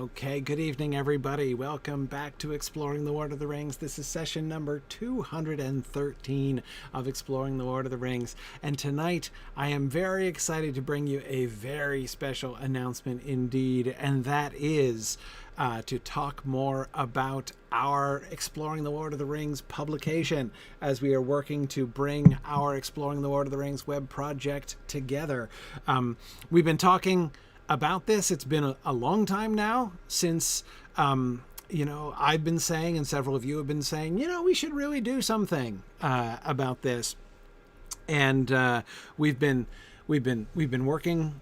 Okay, good evening, everybody. Welcome back to Exploring the Lord of the Rings. This is session number 213 of Exploring the Lord of the Rings. And tonight, I am very excited to bring you a very special announcement indeed, and that is to talk more about our Exploring the Lord of the Rings publication as we are working to bring our Exploring the Lord of the Rings web project together. We've been talking about this. It's been a long time now since, I've been saying, and several of you have been saying, we should really do something about this. And we've been working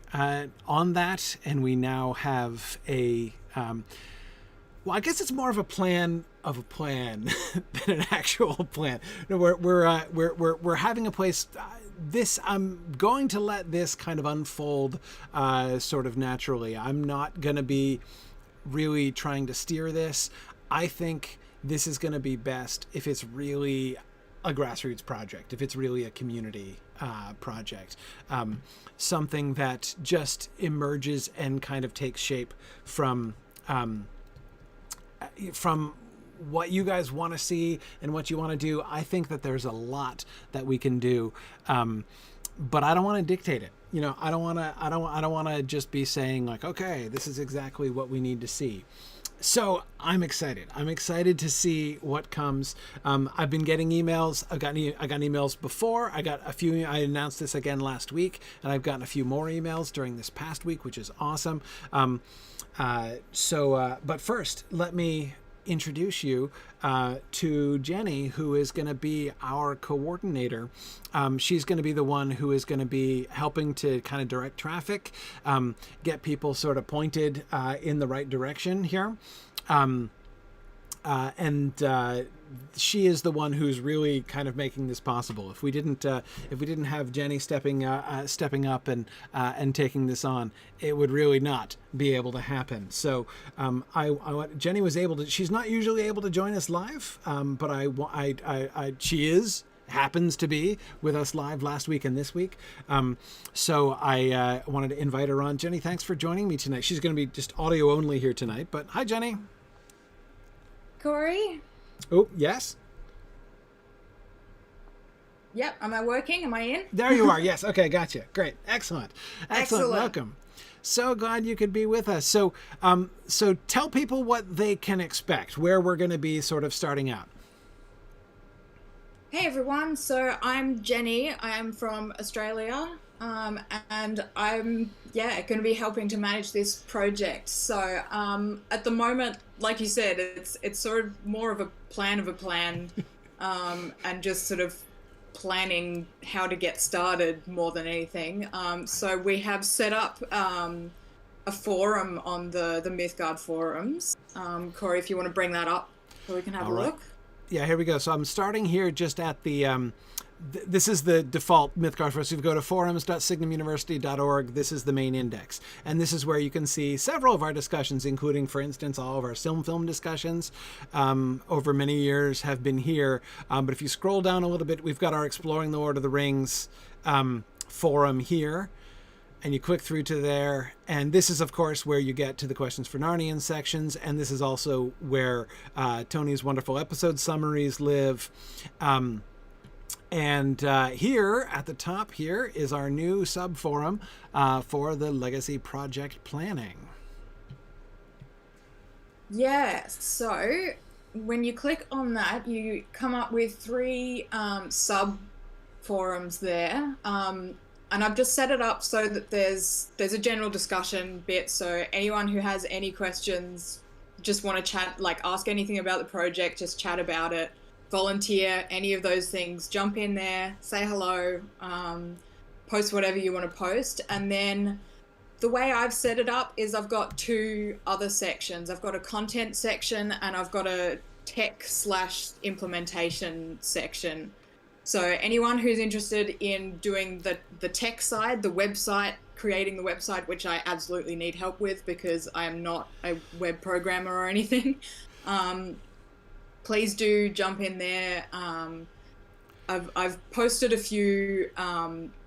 on that, and we now have a well, I guess it's more of a plan than an actual plan. No, we're having a place. I'm going to let this kind of unfold sort of naturally. I'm not going to be really trying to steer this. I think this is going to be best if it's really a grassroots project, if it's really a community project, something that just emerges and kind of takes shape from what you guys want to see and what you want to do. I think that there's a lot that we can do, but I don't want to dictate it. I don't want to just be saying like, okay, this is exactly what we need to see. So I'm excited. I'm excited to see what comes. I've been getting emails. I got emails before. I got a few. I announced this again last week, and I've gotten a few more emails during this past week, which is awesome. But first, let me introduce you to Jenny, who is going to be our coordinator. She's going to be the one who is going to be helping to kind of direct traffic, get people sort of pointed in the right direction here. She is the one who's really kind of making this possible. If we didn't have Jenny stepping up and taking this on, it would really not be able to happen. So Jenny was able to. She's not usually able to join us live, but she happens to be with us live last week and this week. So I wanted to invite her on. Jenny, thanks for joining me tonight. She's going to be just audio only here tonight, but hi, Jenny. Corey? Oh, yes? Yep. Am I working? Am I in? There you are. Yes. Okay. Gotcha. Great. Excellent. Welcome. So glad you could be with us. So tell people what they can expect, where we're going to be sort of starting out. Hey, everyone. So I'm Jenny. I am from Australia. And I'm, going to be helping to manage this project. So at the moment, like you said, it's sort of more of a plan, and just sort of planning how to get started more than anything. So we have set up a forum on the Mythgard forums. Corey, if you want to bring that up so we can have a look. Yeah, here we go. So I'm starting here just at the... this is the default Mythgard forums. So if you go to forums.signumuniversity.org, this is the main index. And this is where you can see several of our discussions, including, for instance, all of our film discussions over many years have been here. But if you scroll down a little bit, we've got our Exploring the Lord of the Rings forum here. And you click through to there. And this is, of course, where you get to the Questions for Narnian sections. And this is also where Tony's wonderful episode summaries live. And here at the top here is our new sub-forum for the Legacy Project Planning. Yeah, so when you click on that, you come up with 3 sub-forums there. And I've just set it up so that there's a general discussion bit. So anyone who has any questions, just want to chat, like ask anything about the project, just chat about it. Volunteer, any of those things, jump in there, say hello, post whatever you want to post. And then the way I've set it up is I've got 2 other sections. I've got a content section and I've got a tech/implementation section. So anyone who's interested in doing the tech side, the website, creating the website, which I absolutely need help with because I am not a web programmer or anything, please do jump in there. I've posted a few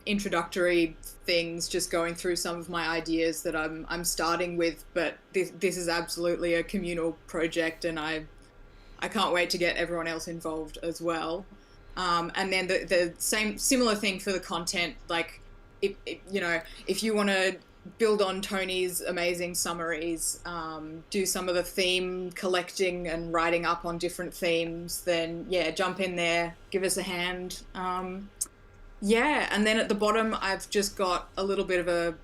introductory things, just going through some of my ideas that I'm starting with, but this is absolutely a communal project, and I can't wait to get everyone else involved as well. And then the similar thing for the content, like if you want to build on Tony's amazing summaries, do some of the theme collecting and writing up on different themes, then yeah, jump in there, give us a hand. Yeah, and then at the bottom, I've just got a little bit of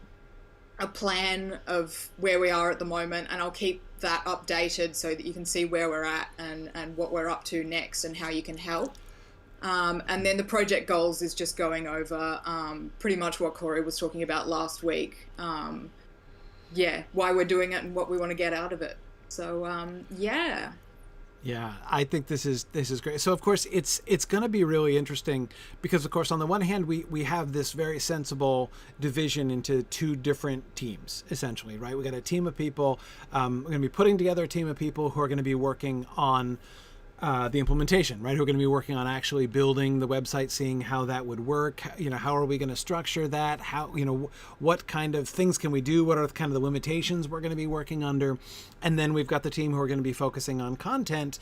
a plan of where we are at the moment, and I'll keep that updated so that you can see where we're at and what we're up to next and how you can help. And then the project goals is just going over pretty much what Corey was talking about last week. Yeah, why we're doing it and what we want to get out of it. So yeah. Yeah, I think this is great. So of course it's going to be really interesting because of course on the one hand we have this very sensible division into two different teams essentially, right? We got a team of people. We're going to be putting together a team of people who are going to be working on the implementation, right? Who are going to be working on actually building the website, seeing how that would work. How are we going to structure that? How, what kind of things can we do? What are kind of the limitations we're going to be working under? And then we've got the team who are going to be focusing on content,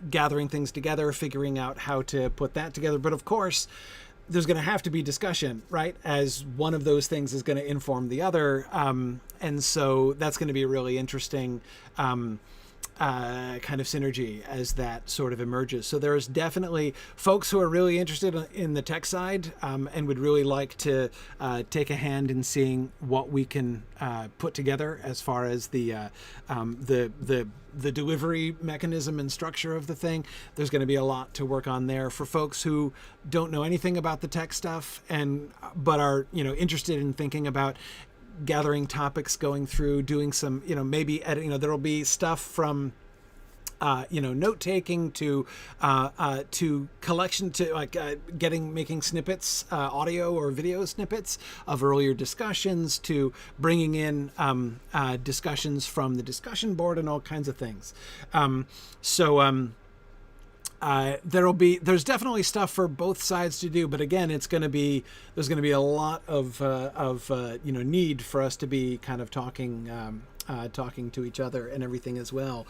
gathering things together, figuring out how to put that together. But of course, there's going to have to be discussion, right? As one of those things is going to inform the other. And so that's going to be really interesting. Kind of synergy as that sort of emerges. So there's definitely folks who are really interested in the tech side and would really like to take a hand in seeing what we can put together as far as the delivery mechanism and structure of the thing. There's going to be a lot to work on there for folks who don't know anything about the tech stuff but are interested in thinking about gathering topics, going through, doing some, maybe edit, there'll be stuff from, note taking to collection to like making snippets, audio or video snippets of earlier discussions to bringing in discussions from the discussion board and all kinds of things. There's definitely stuff for both sides to do, but again, there's going to be a lot of need for us to be kind of talking to each other and everything as well.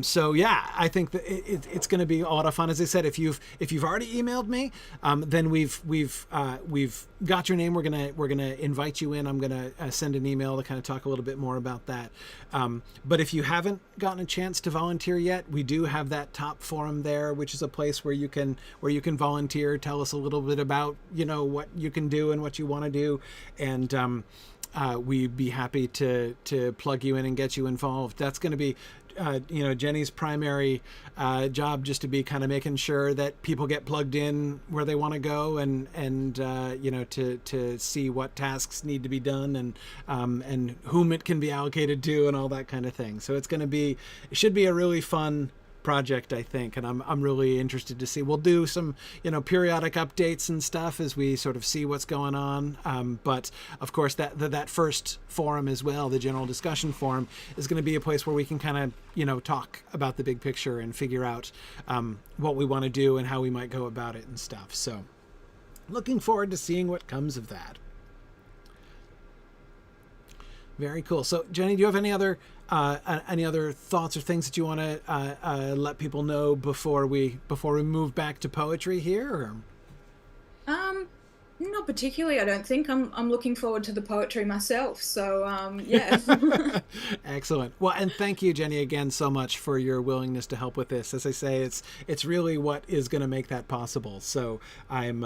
So yeah, I think that it's going to be a lot of fun. As I said, if you've already emailed me, then we've got your name. We're gonna invite you in. I'm gonna send an email to kind of talk a little bit more about that. But if you haven't gotten a chance to volunteer yet, we do have that top forum there, which is a place where you can volunteer. Tell us a little bit about what you can do and what you want to do, and we'd be happy to plug you in and get you involved. That's going to be Jenny's primary job, just to be kind of making sure that people get plugged in where they want to go and to see what tasks need to be done and whom it can be allocated to and all that kind of thing. So it should be a really fun project, I think, and I'm really interested to see. We'll do some periodic updates and stuff as we sort of see what's going on, but of course that first forum as well, the general discussion forum, is going to be a place where we can kind of talk about the big picture and figure out what we want to do and how we might go about it and stuff. So looking forward to seeing what comes of that. Very cool. So Jenny, do you have any other thoughts or things that you want to let people know before we move back to poetry here? Or? Not particularly. I don't think. I'm looking forward to the poetry myself. So yeah. Excellent. Well, and thank you, Jenny, again so much for your willingness to help with this. As I say, it's really what is going to make that possible. So I'm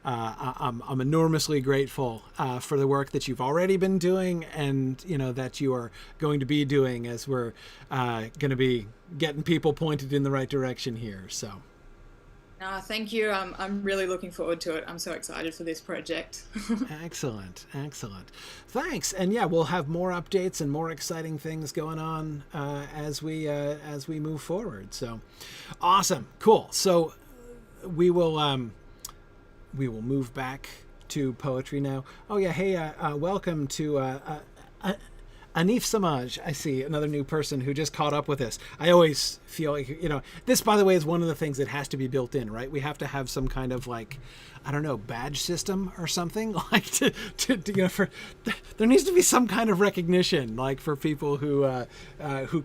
enormously grateful for the work that you've already been doing, and that you are going to be doing as we're going to be getting people pointed in the right direction here. So. Thank you. I'm really looking forward to it. I'm so excited for this project. Excellent, excellent. Thanks, and yeah, we'll have more updates and more exciting things going on as we move forward. So, awesome, cool. So we will move back to poetry now. Oh yeah, hey, welcome to Anif Samaj. I see another new person who just caught up with us. I always feel like, this, by the way, is one of the things that has to be built in, right? We have to have some kind of like, I don't know, badge system or something like to there needs to be some kind of recognition, like for people who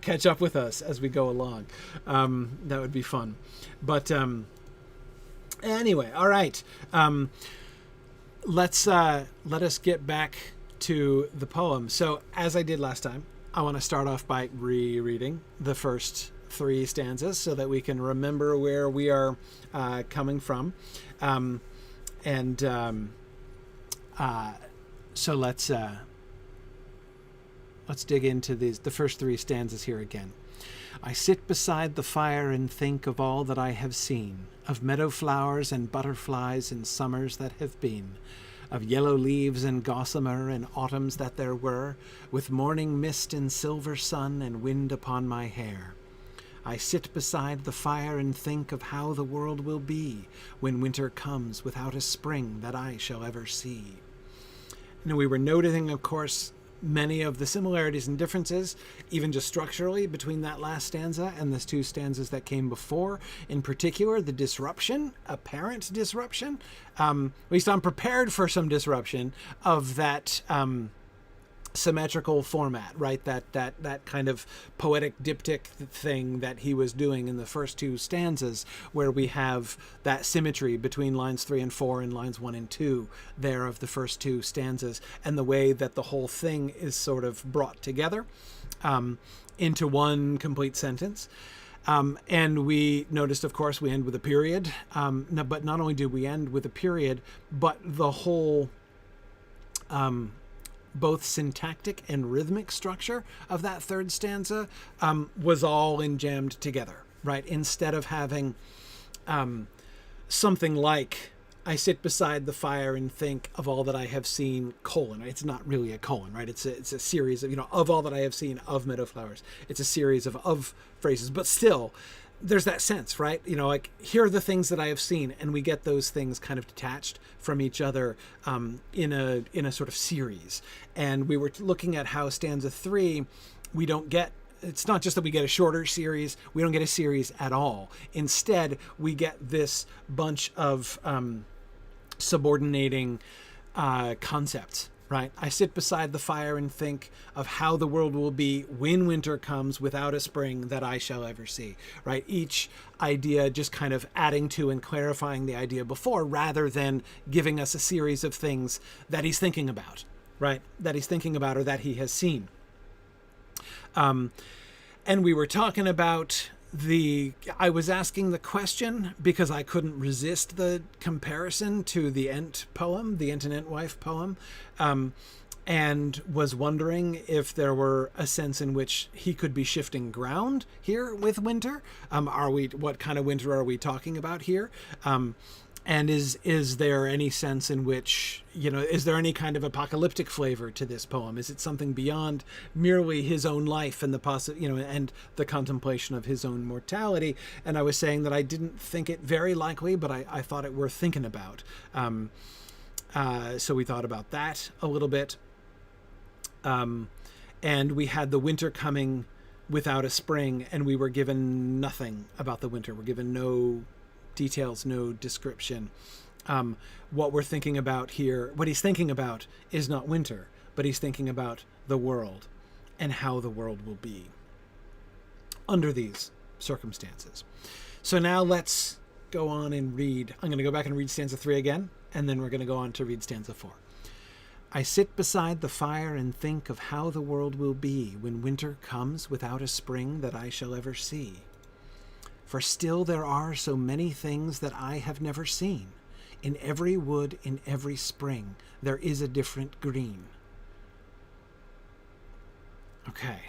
catch up with us as we go along. That would be fun. But anyway, all right. Let us get back to the poem. So as I did last time, I want to start off by rereading the first 3 stanzas so that we can remember where we are coming from. So let's dig into the first 3 stanzas here again. I sit beside the fire and think of all that I have seen, of meadow flowers and butterflies in summers that have been, of yellow leaves and gossamer in autumns that there were, with morning mist and silver sun and wind upon my hair. I sit beside the fire and think of how the world will be when winter comes without a spring that I shall ever see. And we were noticing, of course, many of the similarities and differences, even just structurally, between that last stanza and the 2 stanzas that came before. In particular, the disruption, apparent disruption. At least I'm prepared for some disruption of that symmetrical format, right? That kind of poetic diptych thing that he was doing in the first 2 stanzas, where we have that symmetry between lines 3 and 4 and lines 1 and 2 there of the first 2 stanzas, and the way that the whole thing is sort of brought together into one complete sentence. And we noticed, of course, we end with a period. But not only do we end with a period, but the whole both syntactic and rhythmic structure of that 3rd stanza was all jammed together, right? Instead of having something like, I sit beside the fire and think of all that I have seen, colon. It's not really a colon, right? It's a series of, of all that I have seen of meadow flowers. It's a series of phrases, but still, there's that sense, right? Like, here are the things that I have seen, and we get those things kind of detached from each other in a sort of series. And we were looking at how stanza 3, we don't get, it's not just that we get a shorter series, we don't get a series at all. Instead, we get this bunch of subordinating concepts, right? I sit beside the fire and think of how the world will be when winter comes without a spring that I shall ever see, right? Each idea just kind of adding to and clarifying the idea before, rather than giving us a series of things that he's thinking about, right? That he's thinking about or that he has seen. And we were talking about I was asking the question because I couldn't resist the comparison to the Ent poem, the Ent and Entwife poem, and was wondering if there were a sense in which he could be shifting ground here with winter. What kind of winter are we talking about here? And is there any sense in which, is there any kind of apocalyptic flavor to this poem? Is it something beyond merely his own life and and the contemplation of his own mortality? And I was saying that I didn't think it very likely, but I thought it worth thinking about. So we thought about that a little bit. And we had the winter coming without a spring, and we were given nothing about the winter. We're given no details, no description. What we're thinking about here, what he's thinking about is not winter, but he's thinking about the world and how the world will be under these circumstances. So now let's go on and read. I'm going to go back and read stanza 3 again, and then we're going to go on to read stanza 4. I sit beside the fire and think of how the world will be when winter comes without a spring that I shall ever see. For still there are so many things that I have never seen. In every wood, in every spring, there is a different green. Okay.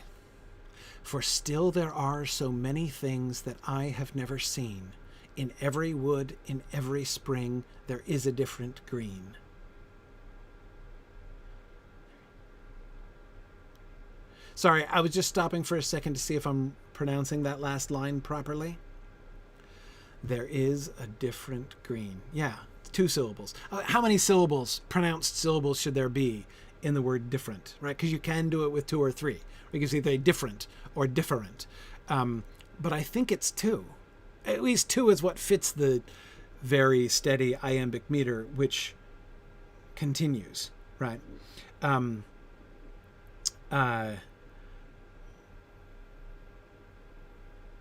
For still there are so many things that I have never seen. In every wood, in every spring, there is a different green. Sorry, I was just stopping for a second to see if I'm pronouncing that last line properly. There is a different green. Yeah, 2 syllables. How many syllables, pronounced syllables, should there be in the word different, right? Because you can do it with 2 or 3. We can say they different or different. But I think it's 2. At least 2 is what fits the very steady iambic meter, which continues, right?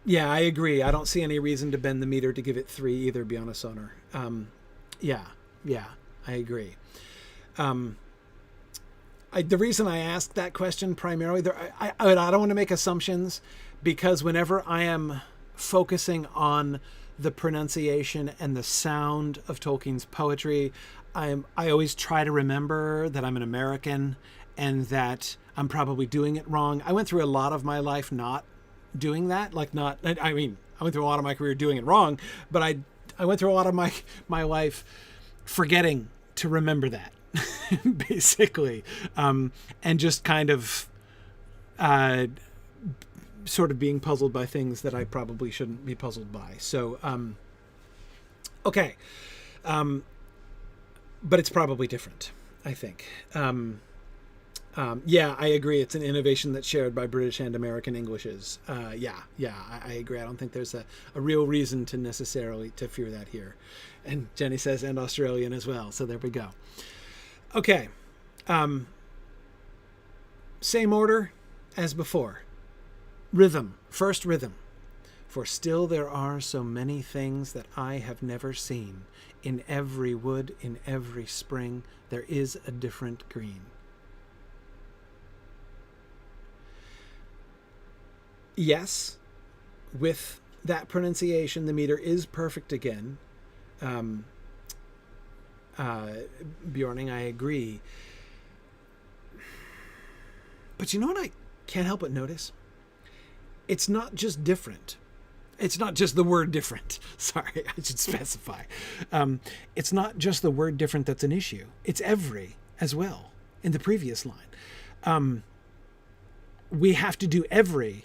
Yeah, I agree. I don't see any reason to bend the meter to give it 3 either, Bjarnasonar. Yeah, I agree. The reason I asked that question primarily, I don't want to make assumptions, because whenever I am focusing on the pronunciation and the sound of Tolkien's poetry, I always try to remember that I'm an American and that I'm probably doing it wrong. I went through a lot of my life not doing that. I went through a lot of my career doing it wrong, but I went through a lot of my life forgetting to remember that, basically, and just kind of sort of being puzzled by things that I probably shouldn't be puzzled by. So, okay. But it's probably different, I think. Yeah, I agree. It's an innovation that's shared by British and American Englishes. I agree. I don't think there's a real reason to necessarily to fear that here. And Jenny says, and Australian as well. So there we go. Okay. Same order as before. Rhythm. First rhythm. For still there are so many things that I have never seen. In every wood, in every spring, there is a different green. Yes, with that pronunciation, the meter is perfect again. Bjorning, I agree. But you know what I can't help but notice? It's not just different. It's not just the word different. Sorry, I should specify. It's not just the word different that's an issue. It's every as well in the previous line. We have to do every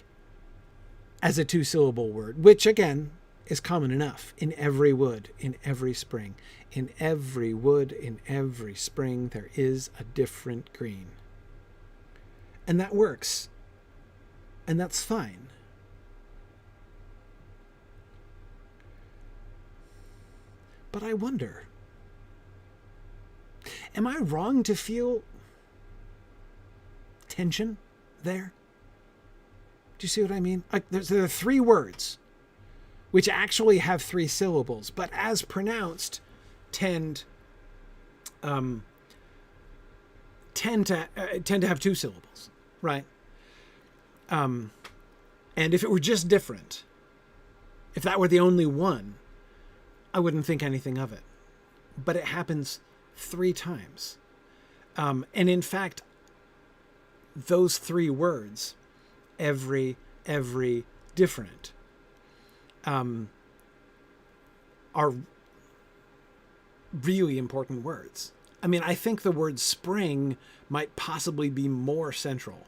as a 2-syllable word, which again is common enough. In every wood, in every spring. In every wood, in every spring, there is a different green. And that works. And that's fine. But I wonder, am I wrong to feel tension there? Do you see what I mean? Like there are 3 words which actually have 3 syllables, but as pronounced tend to have 2 syllables, right? And if it were just different, if that were the only one, I wouldn't think anything of it. But it happens 3 times. And in fact, those 3 words, every, different, are really important words. I mean, I think the word spring might possibly be more central.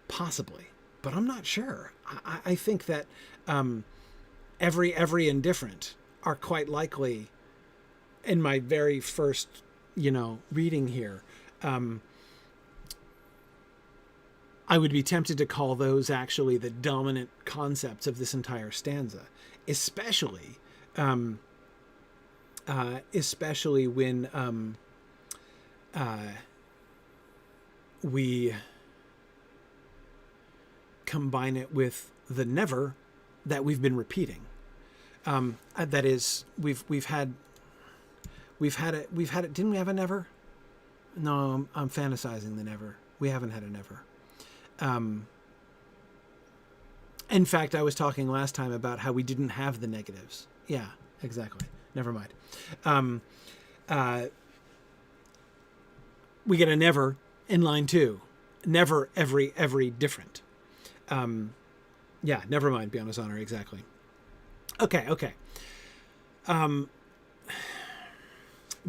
Possibly. But I'm not sure. I think that every, and different are quite likely, in my very first, reading here, I would be tempted to call those actually the dominant concepts of this entire stanza, especially when we combine it with the never that we've been repeating. That is, we've had it. Didn't we have a never? No, I'm fantasizing the never. We haven't had a never. In fact, I was talking last time about how we didn't have the negatives. Yeah, exactly. Never mind. We get a never in line 2. Never, every, different. Yeah, never mind, Bjarnasonar, exactly. Okay. Be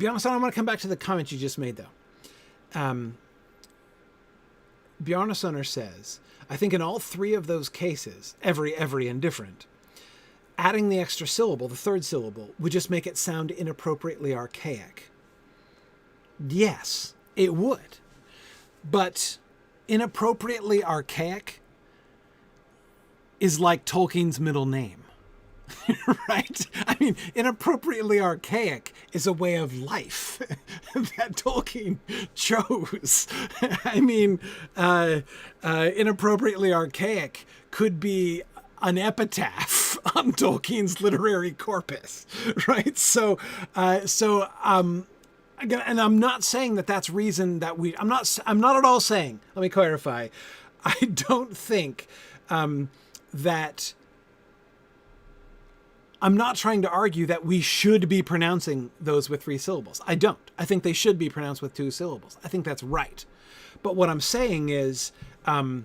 honest, I want to come back to the comment you just made, though. Bjarnasonar says, I think in all three of those cases, every, and different, adding the extra syllable, the third syllable, would just make it sound inappropriately archaic. Yes, it would. But inappropriately archaic is like Tolkien's middle name. Right? I mean, inappropriately archaic is a way of life that Tolkien chose. I mean, inappropriately archaic could be an epitaph on Tolkien's literary corpus, right? So, again, and I'm not saying that that's reason that I'm not at all saying, let me clarify, I don't think that I'm not trying to argue that we should be pronouncing those with three syllables. I don't. I think they should be pronounced with two syllables. I think that's right. But what I'm saying is, there's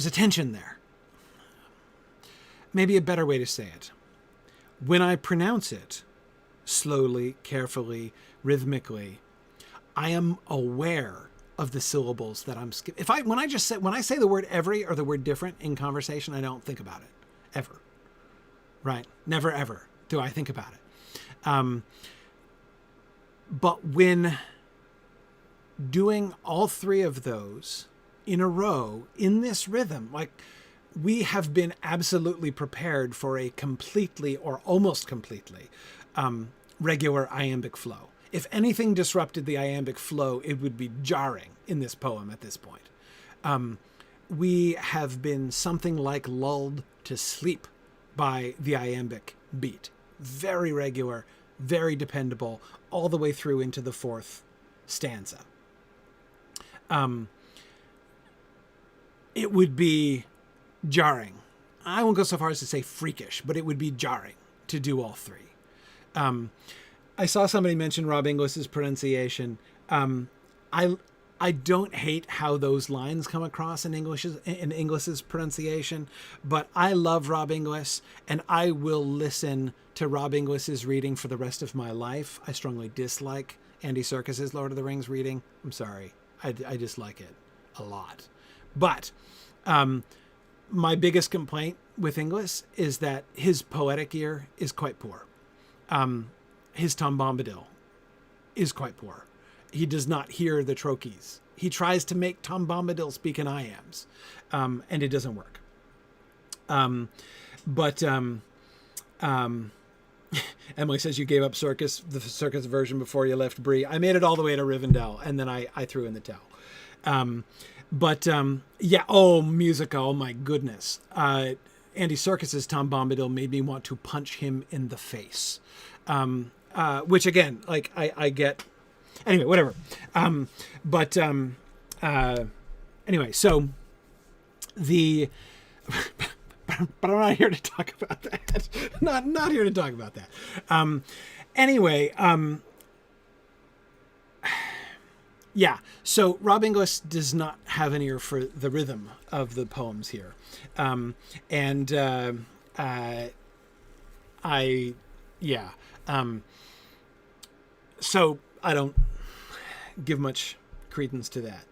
a tension there. Maybe a better way to say it. When I pronounce it slowly, carefully, rhythmically, I am aware of the syllables that I'm skipping. When I say the word every or the word different in conversation, I don't think about it ever. Right? Never ever do I think about it. But when doing all three of those in a row in this rhythm, like we have been absolutely prepared for a completely or almost completely regular iambic flow. If anything disrupted the iambic flow, it would be jarring in this poem at this point. We have been something like lulled to sleep by the iambic beat. Very regular, very dependable, all the way through into the fourth stanza. It would be jarring. I won't go so far as to say freakish, but it would be jarring to do all three. I saw somebody mention Rob Inglis's pronunciation. I don't hate how those lines come across in Inglis's pronunciation, but I love Rob Inglis, and I will listen to Rob Inglis's reading for the rest of my life. I strongly dislike Andy Serkis's Lord of the Rings reading. I'm sorry. I dislike it a lot. But my biggest complaint with Inglis is that his poetic ear is quite poor. His Tom Bombadil is quite poor. He does not hear the trochees. He tries to make Tom Bombadil speak in iams, and it doesn't work. Emily says you gave up the circus version before you left Bree. I made it all the way to Rivendell, and then I threw in the towel. Musica, oh my goodness. Andy Serkis's Tom Bombadil made me want to punch him in the face. Which again, like I get, anyway, whatever. Anyway, so but I'm not here to talk about that. Not here to talk about that. Yeah. So Rob Inglis does not have an ear for the rhythm of the poems here. So I don't give much credence to that.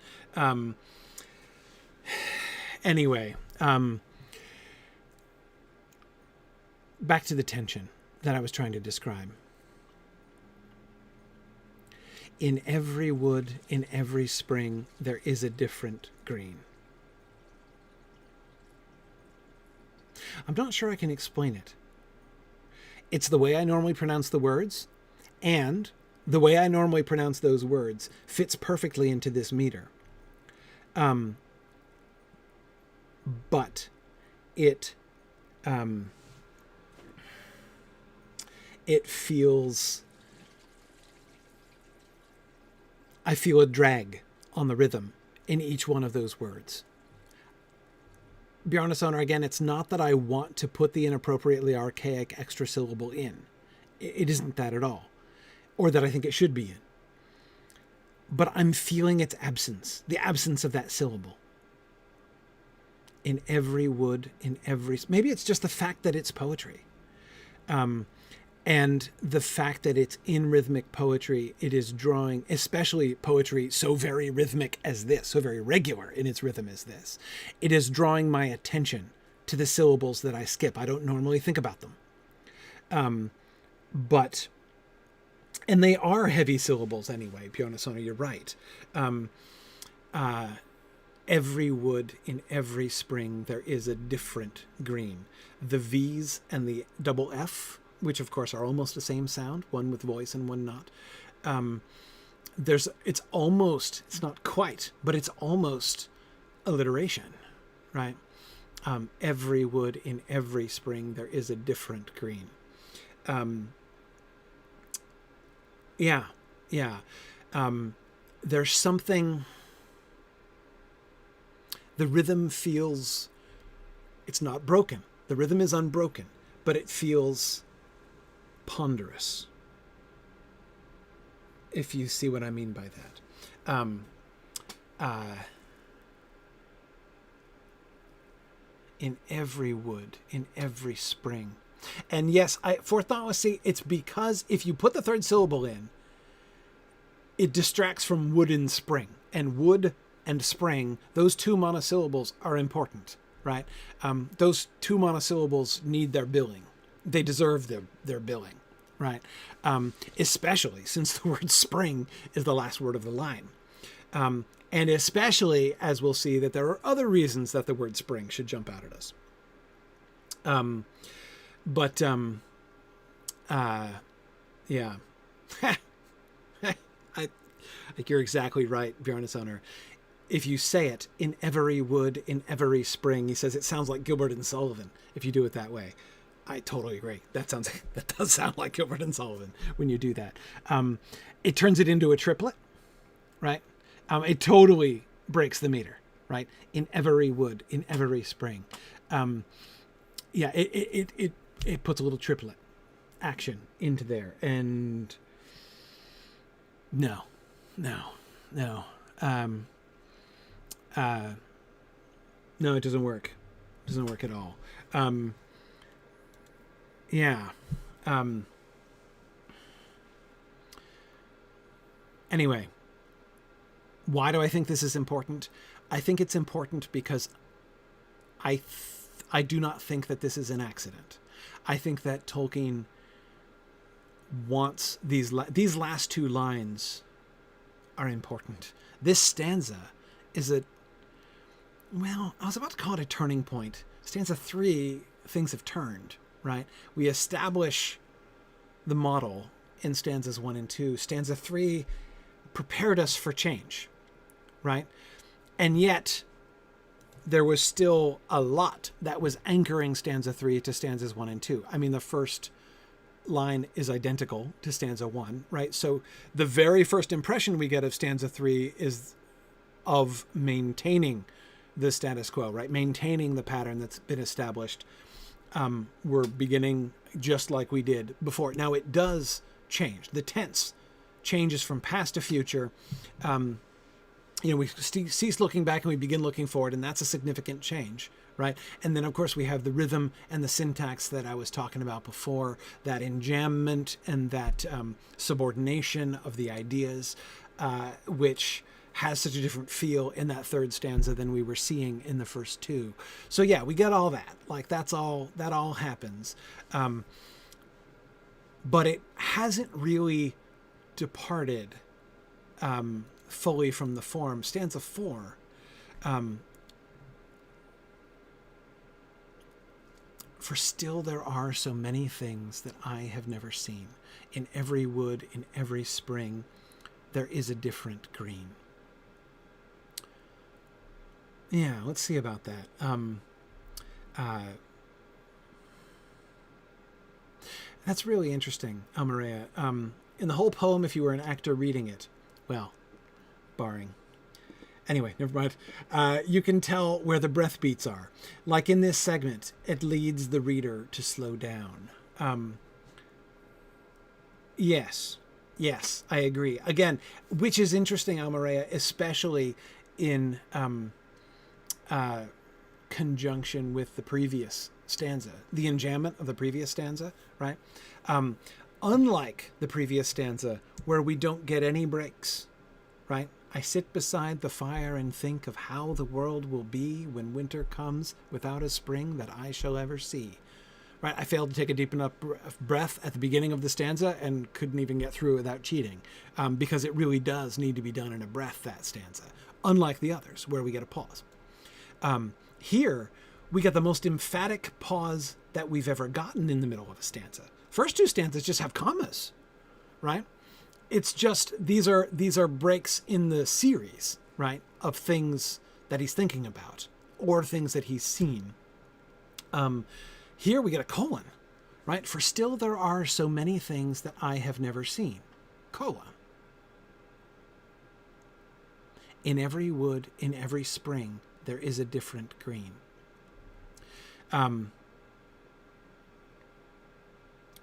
Back to the tension that I was trying to describe. In every wood, in every spring, there is a different green. I'm not sure I can explain it. It's the way I normally pronounce the words, and the way I normally pronounce those words fits perfectly into this meter. But it feels... I feel a drag on the rhythm in each one of those words. Bjarnasonar, again, it's not that I want to put the inappropriately archaic extra syllable in. It isn't that at all. Or that I think it should be in. But I'm feeling its absence, the absence of that syllable. in every wood, in every... Maybe it's just the fact that it's poetry. And the fact that it's in rhythmic poetry, it is drawing, especially poetry so very rhythmic as this, so very regular in its rhythm as this. It is drawing my attention to the syllables that I skip. I don't normally think about them. And they are heavy syllables anyway, Pionisona, you're right. Every wood in every spring, there is a different green. The V's and the double F, which of course are almost the same sound, one with voice and one not. It's not quite, but it's almost alliteration, right? Every wood in every spring, there is a different green. There's something... The rhythm feels... It's not broken. The rhythm is unbroken, but it feels ponderous, if you see what I mean by that. In every wood, in every spring. And yes, for thalassy, it's because if you put the third syllable in, it distracts from wood and spring. And wood and spring, those two monosyllables are important, right? Those two monosyllables need their billing. They deserve their billing, right? Especially since the word spring is the last word of the line. And especially, as we'll see, that there are other reasons that the word spring should jump out at us. Yeah. I think you're exactly right, Bjarnasonar. If you say it, in every wood, in every spring, he says it sounds like Gilbert and Sullivan, if you do it that way. I totally agree. That does sound like Gilbert and Sullivan when you do that. It turns it into a triplet, right? It totally breaks the meter, right? In every wood, in every spring. It puts a little triplet action into there. And no. No, it doesn't work. It doesn't work at all. Anyway, why do I think this is important? I think it's important because I do not think that this is an accident. I think that Tolkien wants these last two lines are important. This stanza is I was about to call it a turning point. Stanza 3, things have turned, right? We establish the model in stanzas 1 and 2. Stanza 3 prepared us for change, right? And yet there was still a lot that was anchoring stanza 3 to stanzas 1 and 2. I mean, the first line is identical to stanza 1, right? So the very first impression we get of stanza 3 is of maintaining the status quo, right? Maintaining the pattern that's been established. We're beginning just like we did before. Now it does change. The tense changes from past to future. We cease looking back and we begin looking forward, and that's a significant change, right? And then, of course, we have the rhythm and the syntax that I was talking about before, that enjambment and that subordination of the ideas, which has such a different feel in that third stanza than we were seeing in the first two. So yeah, we get all that. Like that all happens. But it hasn't really departed fully from the form. Stanza 4, for still there are so many things that I have never seen. In every wood, in every spring, there is a different green. Yeah, let's see about that. That's really interesting, Almaria. In the whole poem, if you were an actor reading it, well, barring. Anyway, never mind. You can tell where the breath beats are. Like in this segment, it leads the reader to slow down. Yes, I agree. Again, which is interesting, Almaria, especially in conjunction with the previous stanza, the enjambment of the previous stanza, right? Unlike the previous stanza, where we don't get any breaks, right? I sit beside the fire and think of how the world will be when winter comes without a spring that I shall ever see. Right? I failed to take a deep enough breath at the beginning of the stanza and couldn't even get through without cheating, because it really does need to be done in a breath, that stanza, unlike the others where we get a pause. Here, we get the most emphatic pause that we've ever gotten in the middle of a stanza. First two stanzas just have commas, right? It's just, these are breaks in the series, right, of things that he's thinking about or things that he's seen. Here we get a colon, right? For still there are so many things that I have never seen, colon. In every wood, in every spring, there is a different green.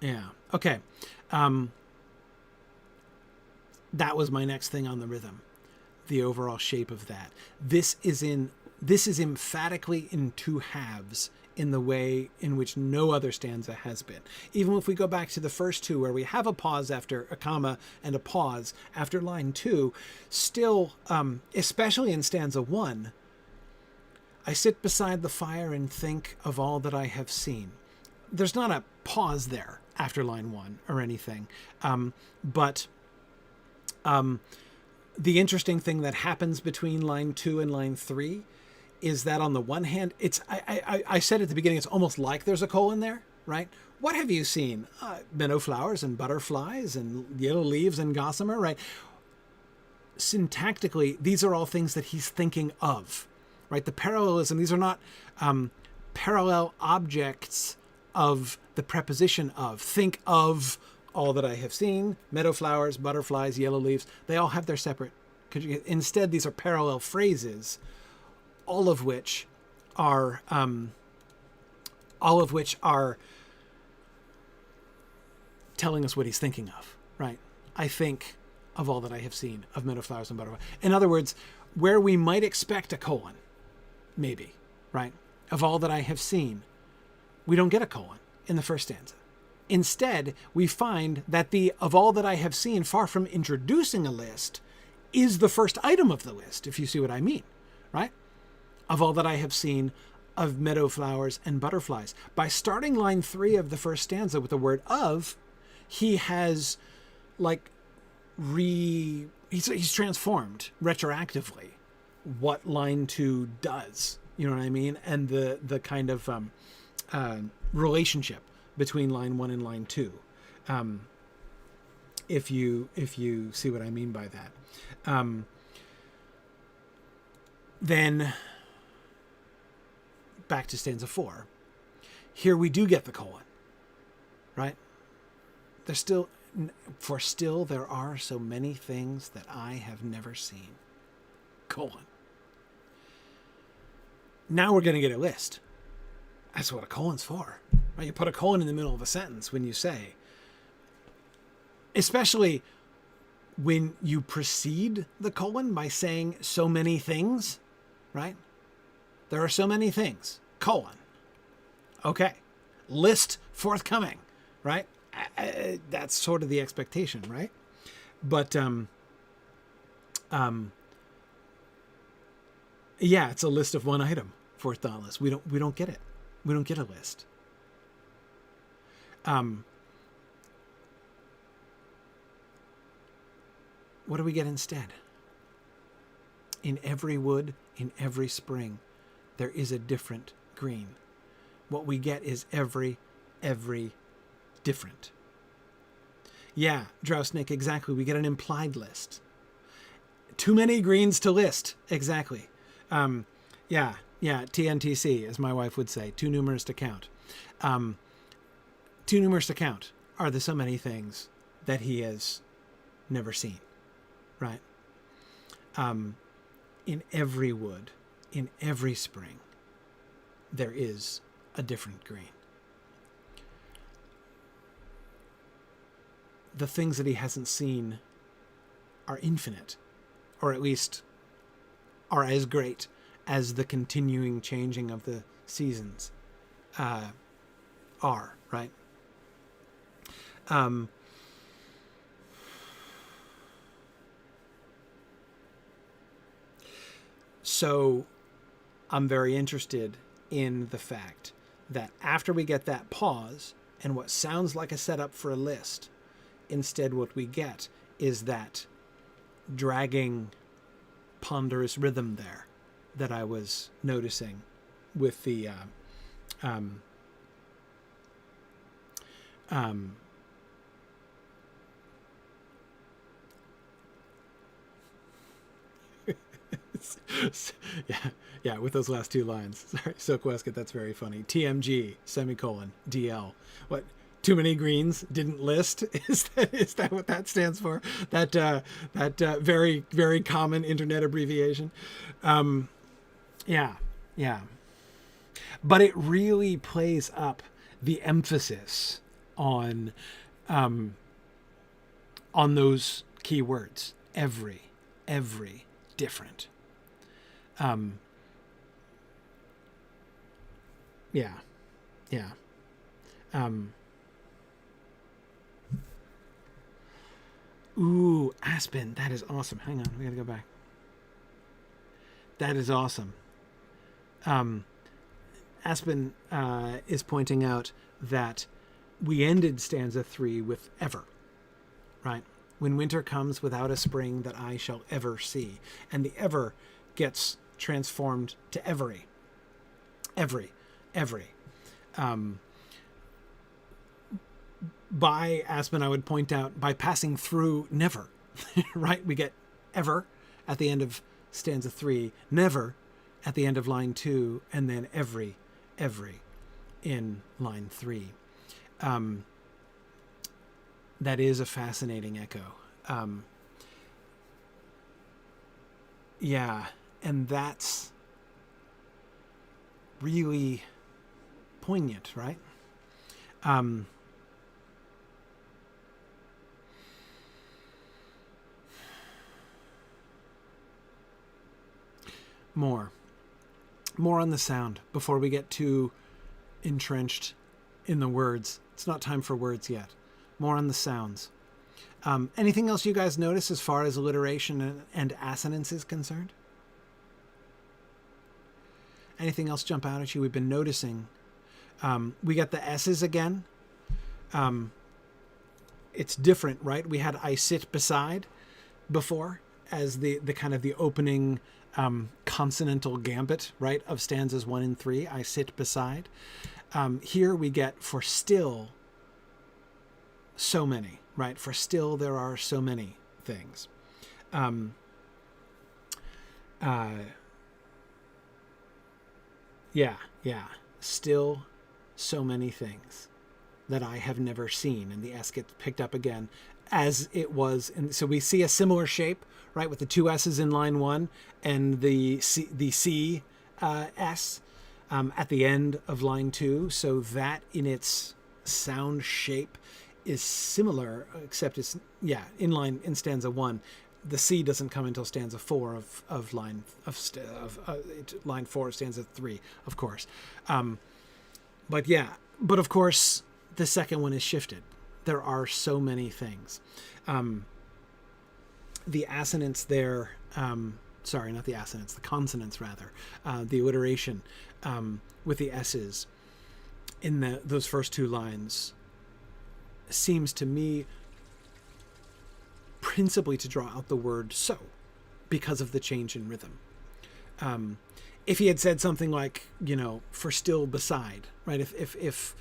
Yeah, okay. That was my next thing on the rhythm, the overall shape of that. This is emphatically in two halves in the way in which no other stanza has been. Even if we go back to the first two, where we have a pause after a comma and a pause after line 2, still, especially in stanza 1, I sit beside the fire and think of all that I have seen. There's not a pause there after line 1 or anything, but the interesting thing that happens between line 2 and line 3 is that on the one hand, it's I said at the beginning, it's almost like there's a colon there, right? What have you seen? Meadow flowers and butterflies and yellow leaves and gossamer, right? Syntactically, these are all things that he's thinking of, right? The parallelism, these are not parallel objects of the preposition of. Think of all that I have seen, meadow flowers, butterflies, yellow leaves. They all have their separate conjugate. Instead, these are parallel phrases, all of which are telling us what he's thinking of, right? I think of all that I have seen of meadow flowers and butterflies. In other words, where we might expect a colon, maybe, right? Of all that I have seen, we don't get a colon in the first stanza. Instead, we find that the of all that I have seen, far from introducing a list, is the first item of the list, if you see what I mean, right? Of all that I have seen of meadow flowers and butterflies. By starting line 3 of the first stanza with the word of, he has he's transformed retroactively what line 2 does. You know what I mean? And the kind of relationship between line 1 and line 2. If you see what I mean by that. Then back to stanza 4. Here we do get the colon, right? There's still, for still there are so many things that I have never seen, colon. Now we're going to get a list. That's what a colon's for, right? You put a colon in the middle of a sentence when you say, especially when you precede the colon by saying so many things, right? There are so many things, colon. Okay. List forthcoming, right? That's sort of the expectation, right? But, yeah, it's a list of one item, fourth dot list. We don't get it. We don't get a list. What do we get instead? In every wood, in every spring, there is a different green. What we get is every different. Yeah, Drow-Snake, exactly. We get an implied list. Too many greens to list. Exactly. Yeah, TNTC, as my wife would say, too numerous to count. Too numerous to count are the so many things that he has never seen, right? In every wood, in every spring, there is a different green. The things that he hasn't seen are infinite, or at least are as great as the continuing changing of the seasons are, right? So I'm very interested in the fact that after we get that pause and what sounds like a setup for a list, instead what we get is that dragging, ponderous rhythm there that I was noticing with the yeah, with those last two lines. Sorry, Silk Westcott, that's very funny. TMG, semicolon, DL. What? Too many greens didn't list? Is that what that stands for? That very, very common internet abbreviation. Yeah. But it really plays up the emphasis on those keywords. Every, different. Yeah. Ooh, Aspen, that is awesome. Hang on, we gotta go back. That is awesome. Aspen is pointing out that we ended stanza 3 with ever, right? When winter comes without a spring that I shall ever see. And the ever gets transformed to every. By Aspen, I would point out, by passing through never, right? We get ever at the end of stanza 3, never at the end of line 2, and then every in line 3. That is a fascinating echo. Yeah, and that's really poignant, right? More on the sound before we get too entrenched in the words. It's not time for words yet. More on the sounds. Anything else you guys notice as far as alliteration and assonance is concerned? Anything else jump out at you? We've been noticing. We got the S's again. It's different, right? We had I sit beside before as the kind of the opening consonantal gambit, right, of stanzas 1 and 3. I sit beside. Here we get for still so many, right? For still there are so many things. Yeah. Still so many things that I have never seen. And the S gets picked up again as it was. And so we see a similar shape, right, with the two S's in line 1 and the C S at the end of line 2. So that in its sound shape is similar, except it's, in stanza 1. The C doesn't come until stanza 4 of line 4 of stanza 3, of course. But of course the second one is shifted. There are so many things. The assonance there, sorry, not the assonance, the consonants rather, the alliteration with the S's in those first two lines seems to me principally to draw out the word so because of the change in rhythm. If he had said something like, for still beside, right? If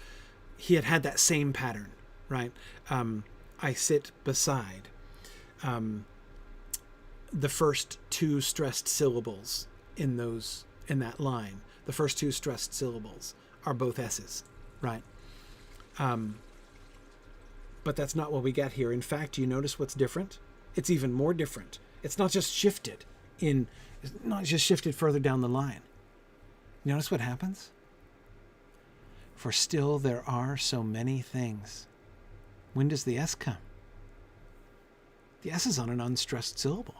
he had that same pattern, right? I sit beside. The first two stressed syllables in that line, the first two stressed syllables are both S's, right? But that's not what we get here. In fact, do you notice what's different? It's even more different. It's not just shifted further down the line. You notice what happens? For still there are so many things. When does the S come? The S is on an unstressed syllable.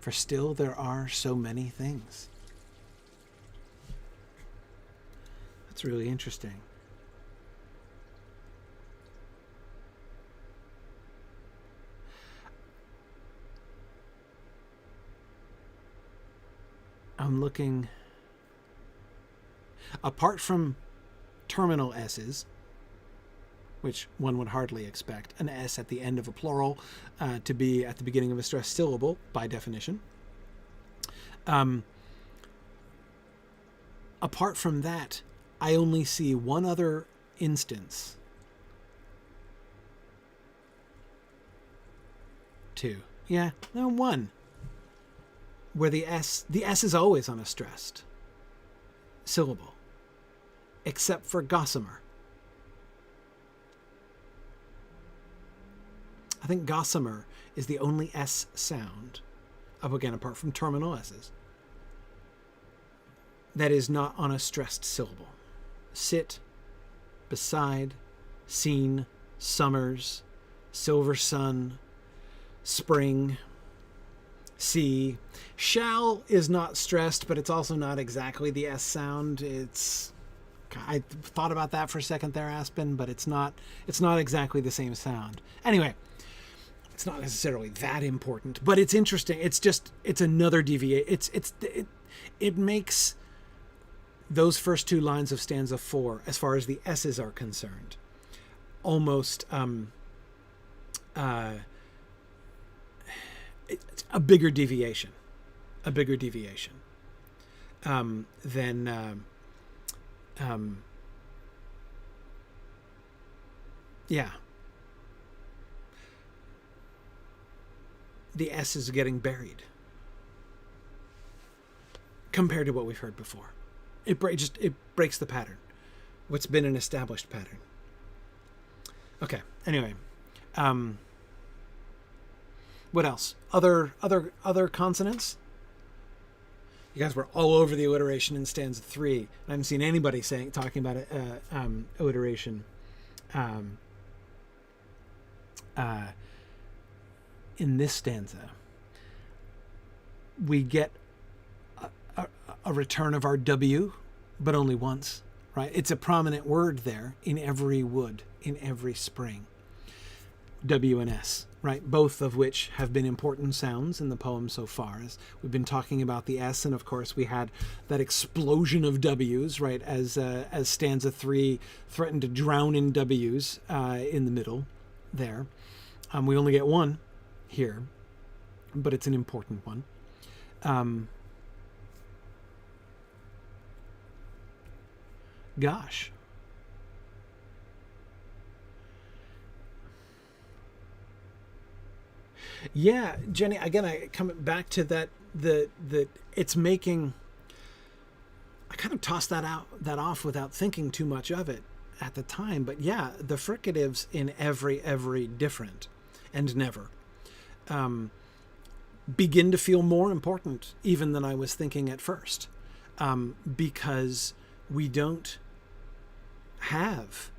for still there are so many things. That's really interesting. I'm looking, apart from terminal S's, which one would hardly expect an S at the end of a plural to be at the beginning of a stressed syllable by definition. Apart from that, I only see one other instance. Two. Yeah, no, one. Where the S is always on a stressed syllable, except for gossamer. I think gossamer is the only S sound, up again apart from terminal S's, that is not on a stressed syllable. Sit, beside, seen, summers, silver sun, spring, see. Shall is not stressed, but it's also not exactly the S sound. I thought about that for a second there, Aspen, but it's not exactly the same sound. Anyway, it's not necessarily that important, but it's interesting. It's another deviation. It makes those first two lines of stanza 4, as far as the S's are concerned, almost it's a bigger deviation than yeah. The S is getting buried compared to what we've heard before. It breaks the pattern, what's been an established pattern. Okay. Anyway, what else? Other consonants. You guys were all over the alliteration in stanza 3. I haven't seen anybody talking about alliteration in this stanza. We get a return of our W, but only once, right? It's a prominent word there in every wood, in every spring. W and S, right? Both of which have been important sounds in the poem so far. As we've been talking about the S, and of course we had that explosion of W's, right? As stanza 3 threatened to drown in W's in the middle there. We only get one here, but it's an important one. Gosh. Yeah, Jenny, again, I come back to that, it's making, I kind of tossed that off without thinking too much of it at the time, but yeah, the fricatives in every different and never begin to feel more important even than I was thinking at first, because we don't have,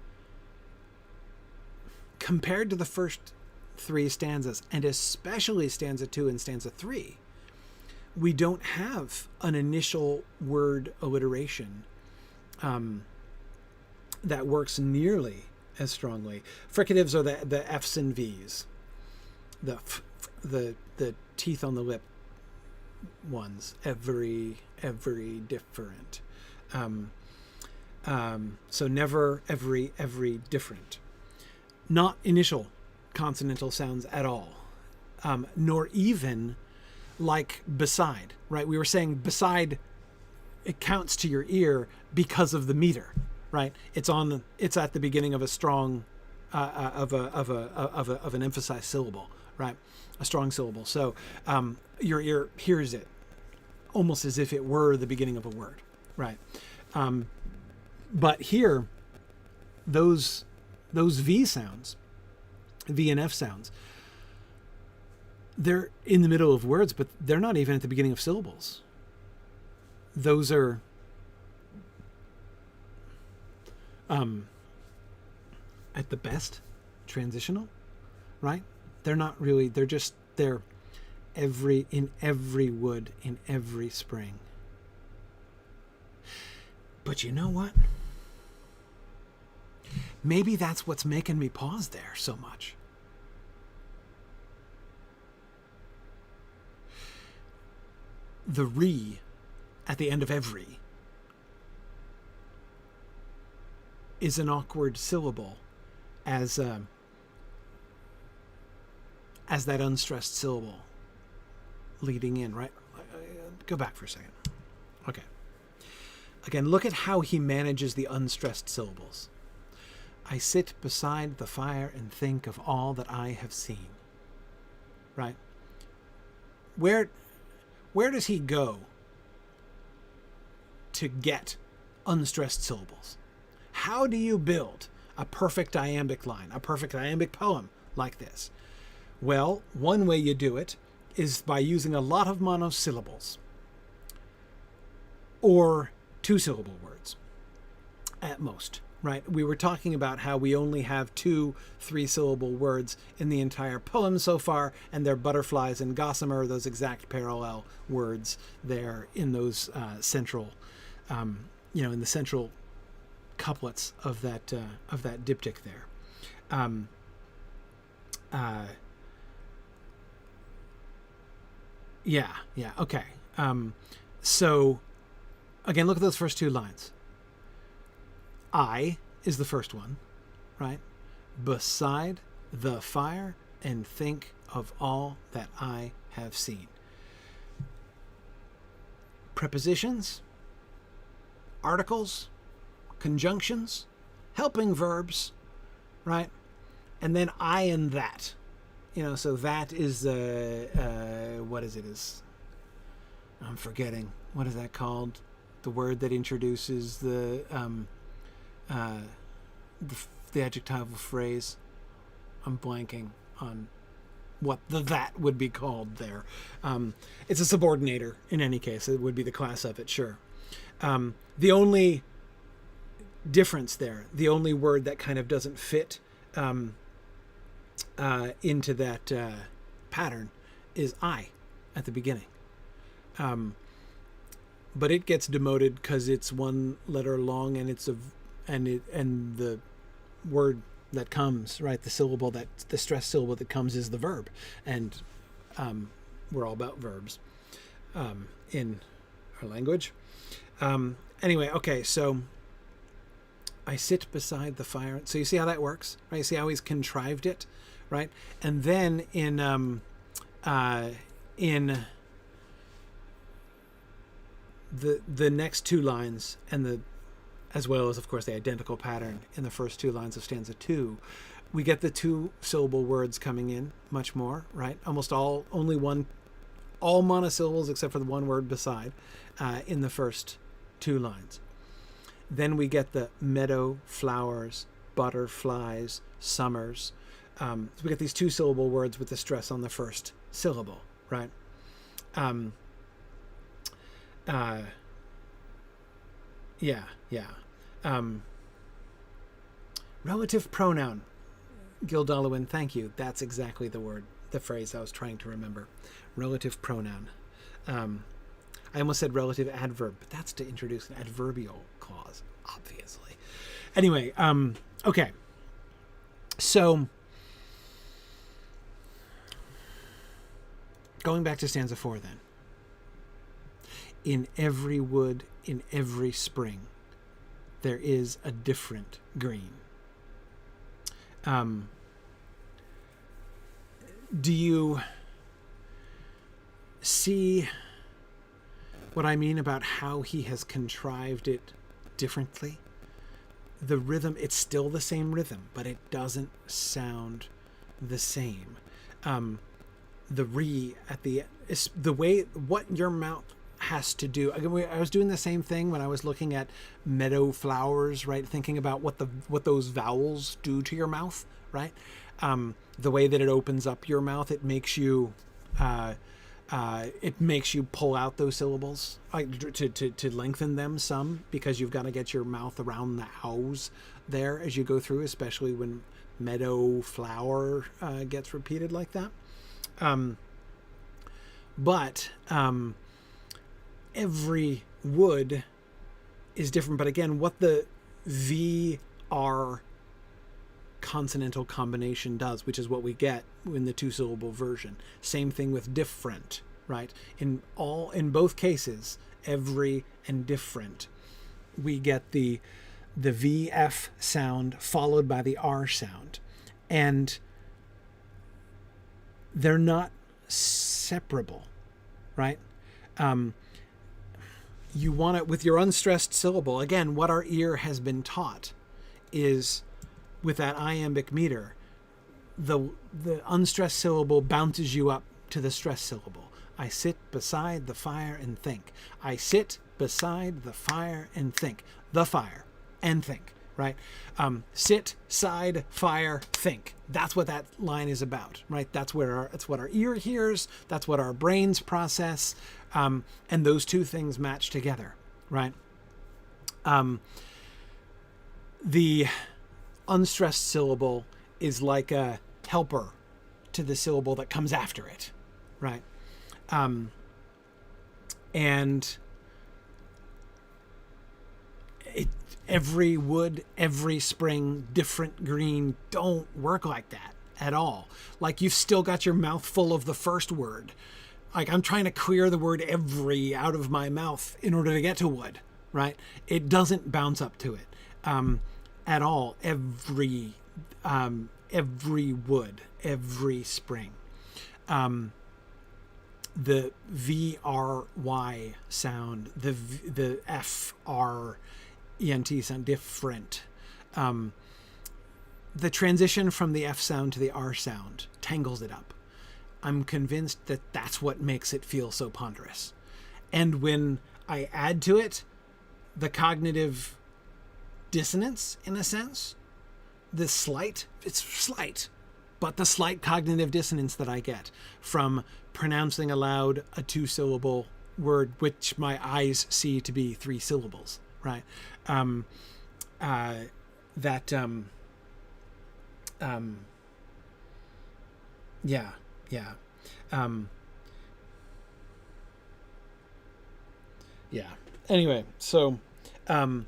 compared to the first 3 stanzas, and especially stanza 2 and stanza 3, we don't have an initial word alliteration that works nearly as strongly. Fricatives are the F's and V's, the teeth on the lip ones, every different. So never, every different. Not initial consonantal sounds at all, nor even like beside, right? We were saying beside, it counts to your ear because of the meter, right? It's at the beginning of a strong, of an emphasized syllable, right? A strong syllable. So your ear hears it almost as if it were the beginning of a word, right? But here, those V sounds, V and F sounds, they're in the middle of words, but they're not even at the beginning of syllables. Those are at the best transitional, right? They're not really, they're every wood, in every spring. But you know what? Maybe that's what's making me pause there so much. The re at the end of every is an awkward syllable as that unstressed syllable leading in, right? Go back for a second. Okay. Again, look at how he manages the unstressed syllables. I sit beside the fire and think of all that I have seen. Right? Where does he go to get unstressed syllables? How do you build a perfect iambic line, a perfect iambic poem like this? Well, one way you do it is by using a lot of monosyllables or two-syllable words at most, right? We were talking about how we only have 2 3-syllable words in the entire poem so far, and they're butterflies and gossamer, those exact parallel words there in those central, in the central couplets of that diptych there. Okay. So again, look at those first 2 lines. I is the first one, right? Beside the fire and think of all that I have seen. Prepositions, articles, conjunctions, helping verbs, right? And then I and that. So that is what is it? I'm forgetting. What is that called? The word that introduces the adjectival phrase. I'm blanking on what that would be called there. It's a subordinator in any case. It would be the class of it, sure. The only difference there, the only word that kind of doesn't fit into that pattern is I at the beginning. But it gets demoted because it's 1 letter long, and and the word that comes, right, the stressed syllable that comes is the verb, and we're all about verbs in our language. Anyway, okay, so I sit beside the fire. So you see how that works, right? You see how he's contrived it, right? And then in the next 2 lines, and as well as, of course, the identical pattern in the first 2 lines of stanza 2, we get the 2-syllable words coming in much more, right? All monosyllables except for the 1 word beside in the first 2 lines. Then we get the meadow, flowers, butterflies, summers. So we get these 2-syllable words with the stress on the first syllable, right? Relative pronoun. Gildalwyn, thank you. That's exactly the phrase I was trying to remember. Relative pronoun. I almost said relative adverb, but that's to introduce an adverbial clause, obviously. Anyway, okay. So, going back to stanza 4 then. In every wood, in every spring, there is a different green. Do you see what I mean about how he has contrived it differently? The rhythm, it's still the same rhythm, but it doesn't sound the same. The re at the way what your mouth has to do. I was doing the same thing when I was looking at meadow flowers, right? Thinking about what those vowels do to your mouth, right? The way that it opens up your mouth, it makes you pull out those syllables, to lengthen them some, because you've got to get your mouth around the hows there as you go through, especially when meadow flower gets repeated like that. But every wood is different. But again, what the VR consonantal combination does, which is what we get in the 2-syllable version. Same thing with different, right? In both cases, every and different, we get the VF sound followed by the R sound. And they're not separable, right? You want it with your unstressed syllable. Again, what our ear has been taught is with that iambic meter, the unstressed syllable bounces you up to the stressed syllable. I sit beside the fire and think. I sit beside the fire and think. The fire and think, right? Sit, side, fire, think. That's what that line is about, right? That's what our ear hears. That's what our brains process. And those two things match together, right? The unstressed syllable is like a helper to the syllable that comes after it, right? And every wood, every spring, different green don't work like that at all. Like you've still got your mouth full of the first word. Like I'm trying to clear the word every out of my mouth in order to get to wood, right? It doesn't bounce up to it at all. Every wood, every spring. The VRY sound, the FRENT sound, different. The transition from the F sound to the R sound tangles it up. I'm convinced that that's what makes it feel so ponderous. And when I add to it the cognitive dissonance, in a sense, it's slight, but the slight cognitive dissonance that I get from pronouncing aloud a 2-syllable word, which my eyes see to be 3 syllables, right? Anyway, so I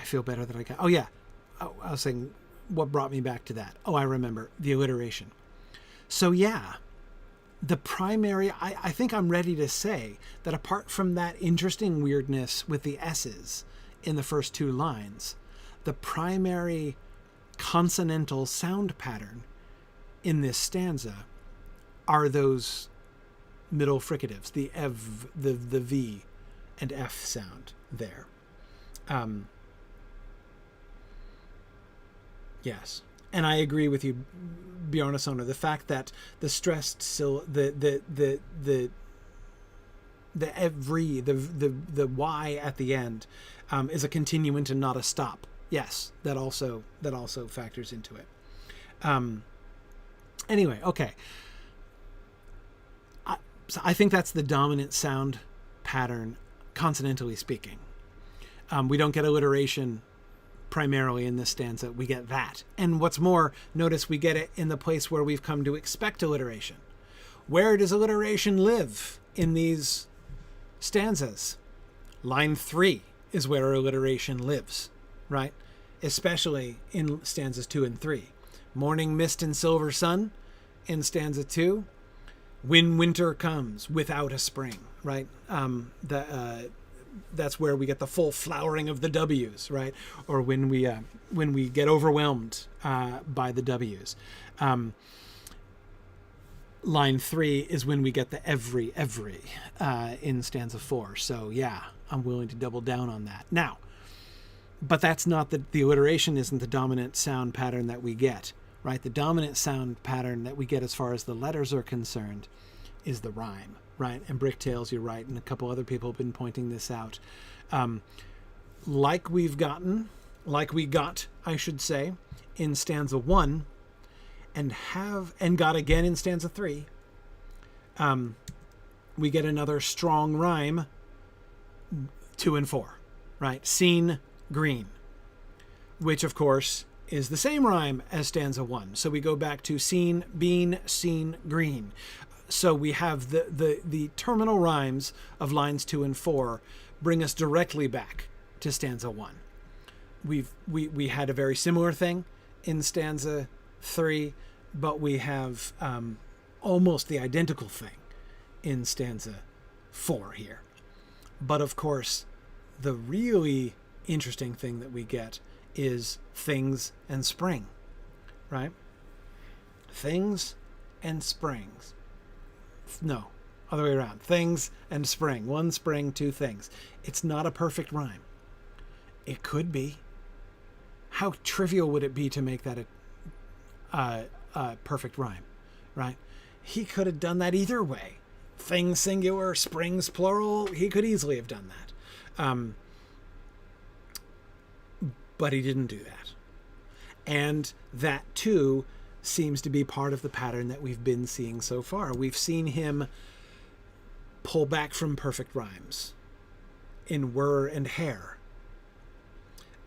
feel better that I got. I was saying what brought me back to that. I remember the alliteration. So yeah, the primary, I think I'm ready to say that apart from that interesting weirdness with the S's in the first 2 lines, the primary consonantal sound pattern in this stanza are those middle fricatives, the ev, the V and F sound there. Yes. And I agree with you, Bjarnasonar, the fact that the stressed the Y at the end is a continuant and not a stop. Yes, that also factors into it. Anyway, okay. So I think that's the dominant sound pattern, consonantally speaking. We don't get alliteration primarily in this stanza. We get that. And what's more, notice we get it in the place where we've come to expect alliteration. Where does alliteration live in these stanzas? Line 3 is where alliteration lives, right? Especially in stanzas 2 and 3. Morning mist and silver sun in stanza 2. When winter comes without a spring, right? That's where we get the full flowering of the W's, right? Or when we get overwhelmed by the W's. Line 3 is when we get the every in stanza 4. So yeah, I'm willing to double down on that. Now, but that's not the alliteration isn't the dominant sound pattern that we get, right? The dominant sound pattern that we get as far as the letters are concerned is the rhyme, right? And Bricktails, you're right, and a couple other people have been pointing this out. Like we got, I should say, in stanza 1, and got again in stanza 3, we get another strong rhyme, 2 and 4, right? Seen, green. which of course is the same rhyme as stanza 1. So we go back to seen, bean, seen, green. So we have the terminal rhymes of lines 2 and 4 bring us directly back to stanza 1. We had a very similar thing in stanza 3, but we have almost the identical thing in stanza 4 here. But of course, the really interesting thing that we get is things and spring, right? Things and springs. No, other way around. Things and spring. One spring, two things. It's not a perfect rhyme. It could be. How trivial would it be to make that a perfect rhyme, right? He could have done that either way. Things singular, springs plural. He could easily have done that. But he didn't do that. And that, too, seems to be part of the pattern that we've been seeing so far. We've seen him pull back from perfect rhymes in were and hair.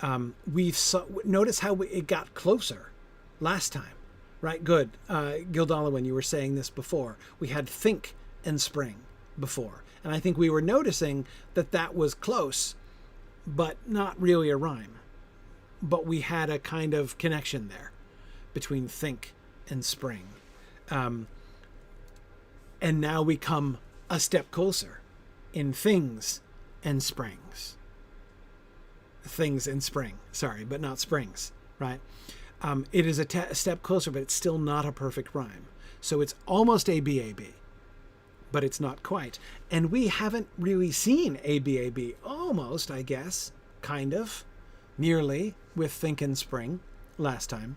Notice how it got closer last time, right? Good. Gildalwyn, you were saying this before. We had think and spring before. And I think we were noticing that was close, but not really a rhyme. But we had a kind of connection there between think and spring. And now we come a step closer in things and springs. Things and spring, sorry, but not springs, right? It is a step closer, but it's still not a perfect rhyme. So it's almost ABAB, but it's not quite. And we haven't really seen ABAB, almost, I guess, kind of, nearly, with think and spring last time.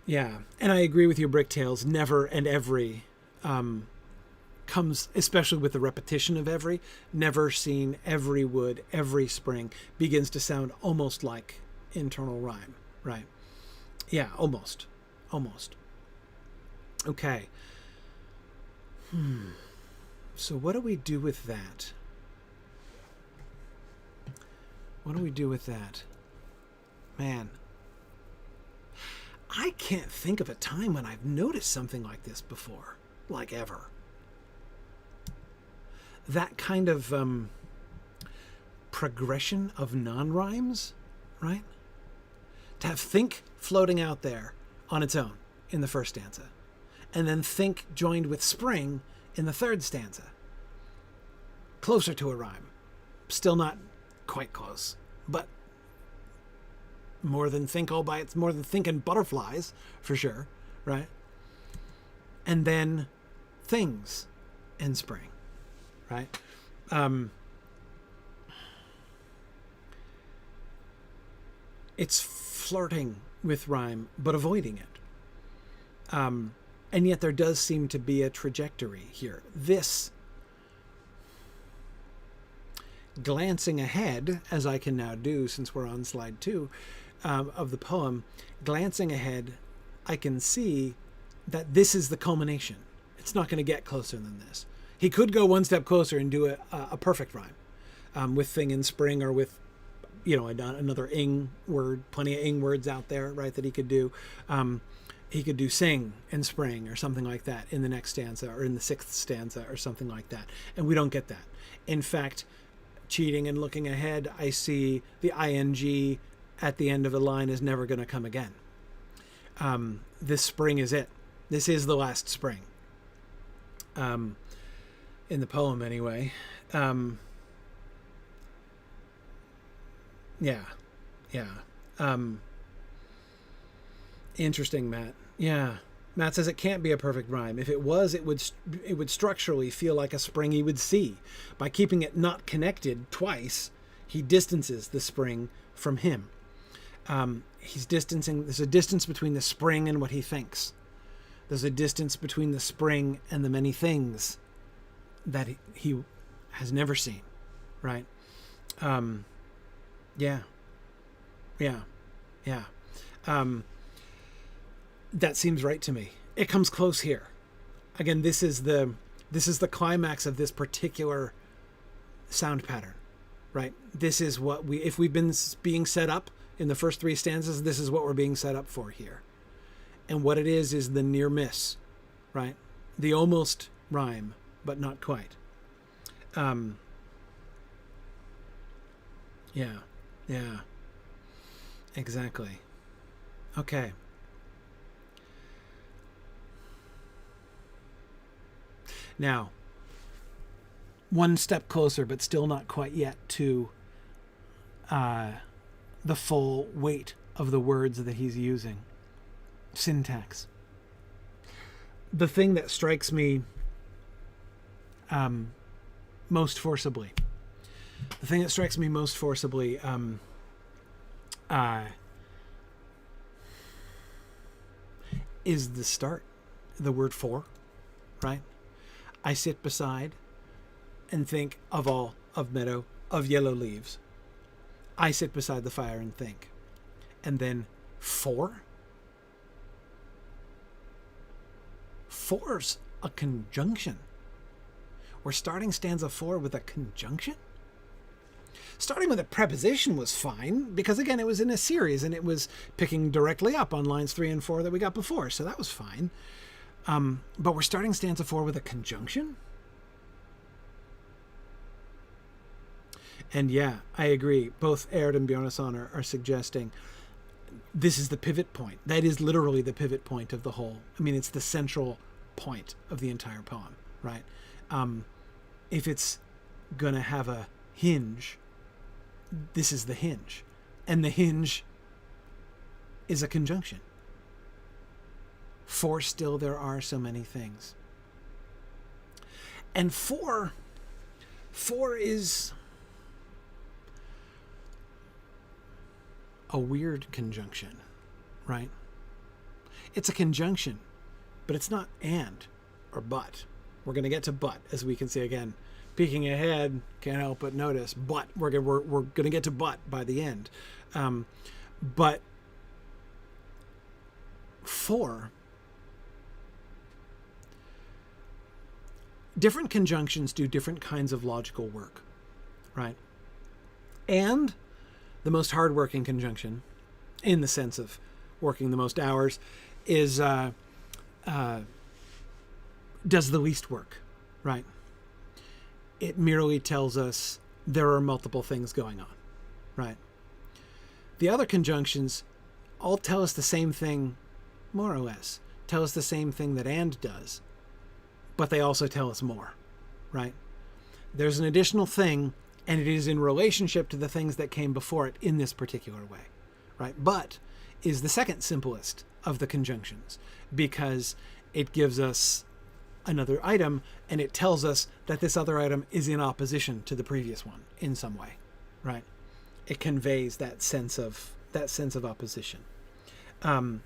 Yeah, and I agree with you, Bricktails. Never and every comes, especially with the repetition of every. Never seen, every would, every spring begins to sound almost like internal rhyme, right? Yeah, almost. Okay. So what do we do with that? What do we do with that? Man, I can't think of a time when I've noticed something like this before, like ever. That kind of progression of non-rhymes, right? To have think floating out there on its own in the first stanza, and then think joined with spring in the third stanza. Closer to a rhyme. Still not quite close, but more than think all by it's more than think and butterflies for sure, right? And then things and spring, right? It's flirting with rhyme but avoiding it, and yet there does seem to be a trajectory here. This glancing ahead, as I can now do since we're on slide 2 of the poem, glancing ahead, I can see that this is the culmination. It's not going to get closer than this. He could go one step closer and do a perfect rhyme with thing and spring, or with, another ing word, plenty of ing words out there, right, that he could do. He could do sing and spring or something like that in the next stanza or in the 6th stanza or something like that. And we don't get that. In fact, cheating and looking ahead, I see the ing at the end of a line is never going to come again. This spring is it. This is the last spring. In the poem, anyway. Yeah. Interesting, Matt. Yeah. Matt says it can't be a perfect rhyme. If it was, it would structurally feel like a spring he would see. By keeping it not connected twice, he distances the spring from him. He's distancing. There's a distance between the spring and what he thinks. There's a distance between the spring and the many things that he has never seen, right? Yeah. That seems right to me. It comes close here. Again, this is the climax of this particular sound pattern, right? This is what if we've been being set up in the first 3 stanzas, this is what we're being set up for here. And what it is the near miss, right? The almost rhyme, but not quite. Yeah, exactly. Okay. Now, one step closer, but still not quite yet to the full weight of the words that he's using. Syntax. The thing that strikes me most forcibly. Is the start, the word for, right? I sit beside and think of meadow, of yellow leaves. I sit beside the fire and think. And then for? For's a conjunction. We're starting stanza 4 with a conjunction? Starting with a preposition was fine, because again, it was in a series and it was picking directly up on lines 3 and 4 that we got before, so that was fine. But we're starting stanza 4 with a conjunction? And yeah, I agree. Both Echad and Bjarnason are suggesting this is the pivot point. That is literally the pivot point of the whole. I mean, it's the central point of the entire poem, right? If it's going to have a hinge, this is the hinge. And the hinge is a conjunction. For still there are so many things. And for is a weird conjunction, right? It's a conjunction, but it's not and or but. We're going to get to but, as we can see again. Peeking ahead, can't help but notice, but we're going to get to but by the end. But for, different conjunctions do different kinds of logical work, right? And the most hardworking conjunction, in the sense of working the most hours, is does the least work, right? It merely tells us there are multiple things going on, right? The other conjunctions all tell us the same thing, more or less. Tell us the same thing that and does, but they also tell us more, right? There's an additional thing, and it is in relationship to the things that came before it in this particular way, right? But is the second simplest of the conjunctions, because it gives us another item, and it tells us that this other item is in opposition to the previous one in some way, right? It conveys that sense of opposition. And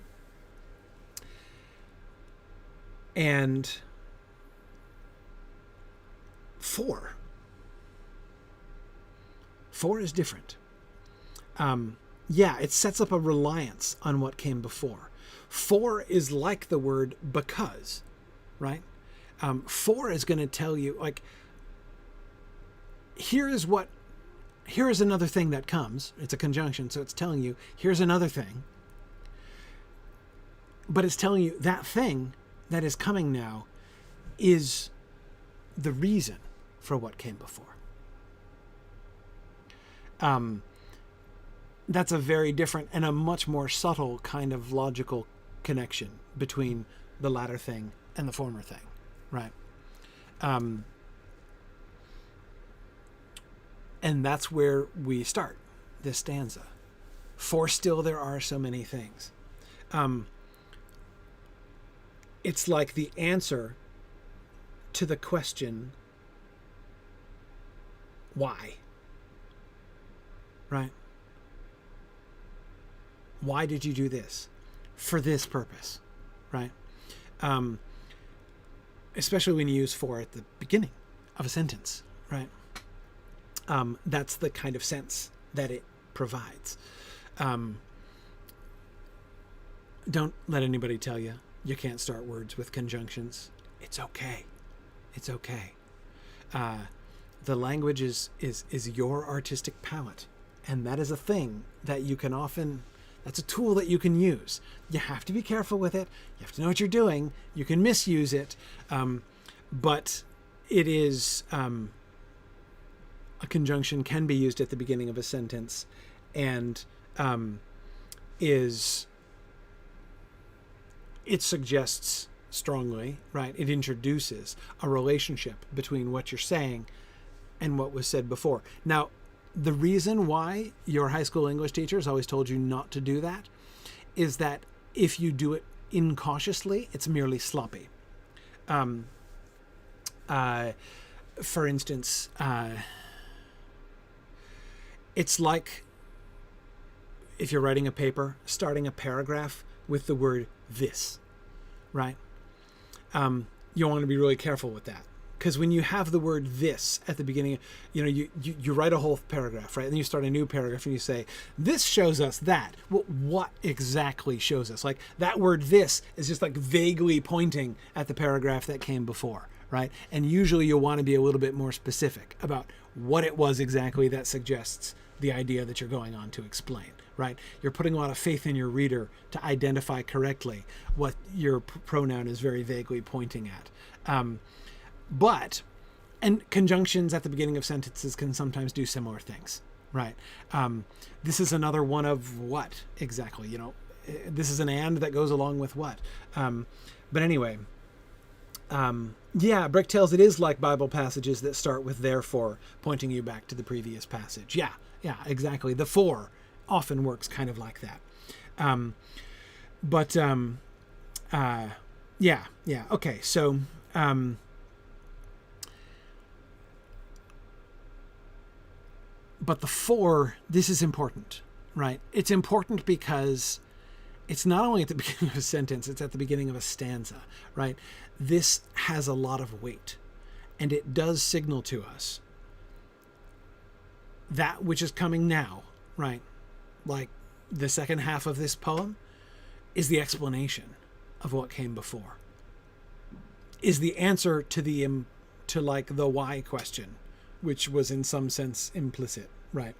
for is different. It sets up a reliance on what came before. For is like the word because, right? For is going to tell you, like, here is another thing that comes. It's a conjunction, so it's telling you, here's another thing. But it's telling you that thing that is coming now is the reason for what came before. That's a very different and a much more subtle kind of logical connection between the latter thing and the former thing, right? And that's where we start this stanza. For still there are so many things. It's like the answer to the question, why? Right? Why did you do this? For this purpose, right? Especially when you use for at the beginning of a sentence, right? That's the kind of sense that it provides. Don't let anybody tell you can't start words with conjunctions. It's okay. It's okay. The language is your artistic palette. And that is a thing that you can often, that's a tool that you can use. You have to be careful with it. You have to know what you're doing. You can misuse it. But it is, a conjunction can be used at the beginning of a sentence and it suggests strongly, right? It introduces a relationship between what you're saying and what was said before. Now, the reason why your high school English teachers always told you not to do that is that if you do it incautiously, it's merely sloppy. For instance, it's like if you're writing a paper, starting a paragraph with the word this, right? You want to be really careful with that. Because when you have the word this at the beginning, you write a whole paragraph, right? And then you start a new paragraph and you say, this shows us that. Well, what exactly shows us? Like that word this is just like vaguely pointing at the paragraph that came before, right? And usually you'll want to be a little bit more specific about what it was exactly that suggests the idea that you're going on to explain, right? You're putting a lot of faith in your reader to identify correctly what your pronoun is very vaguely pointing at. And conjunctions at the beginning of sentences can sometimes do similar things, right? This is another one of what exactly, this is an and that goes along with what. But anyway, Bricktails, it is like Bible passages that start with therefore, pointing you back to the previous passage. Yeah, exactly. The for often works kind of like that. Okay. So, but the for, this is important, right? It's important because it's not only at the beginning of a sentence, it's at the beginning of a stanza, right? This has a lot of weight, and it does signal to us that which is coming now, right? Like the second half of this poem is the explanation of what came before, is the answer to the why question, which was in some sense implicit, right?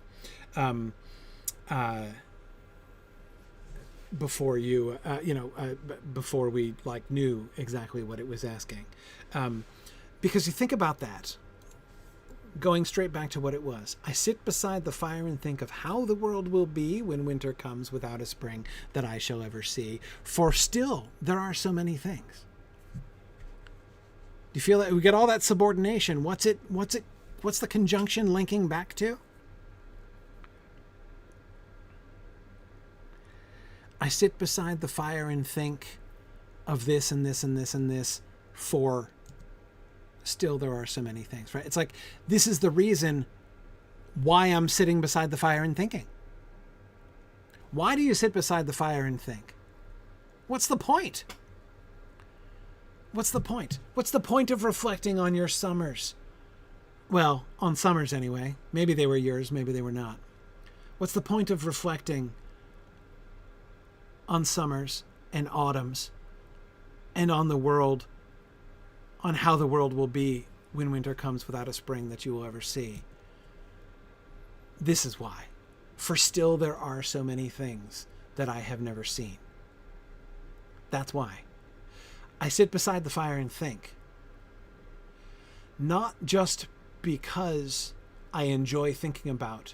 Before before we knew exactly what it was asking. Because you think about that, going straight back to what it was. I sit beside the fire and think of how the world will be when winter comes without a spring that I shall ever see. For still there are so many things. Do you feel that we get all that subordination? What's the conjunction linking back to? I sit beside the fire and think of this and this and this and this, for still there are so many things, right? It's like, this is the reason why I'm sitting beside the fire and thinking. Why do you sit beside the fire and think? What's the point? What's the point? What's the point of reflecting on your summers? Well, on summers anyway. Maybe they were yours, maybe they were not. What's the point of reflecting on summers and autumns and on the world, on how the world will be when winter comes without a spring that you will ever see? This is why. For still there are so many things that I have never seen. That's why. I sit beside the fire and think. Not just because I enjoy thinking about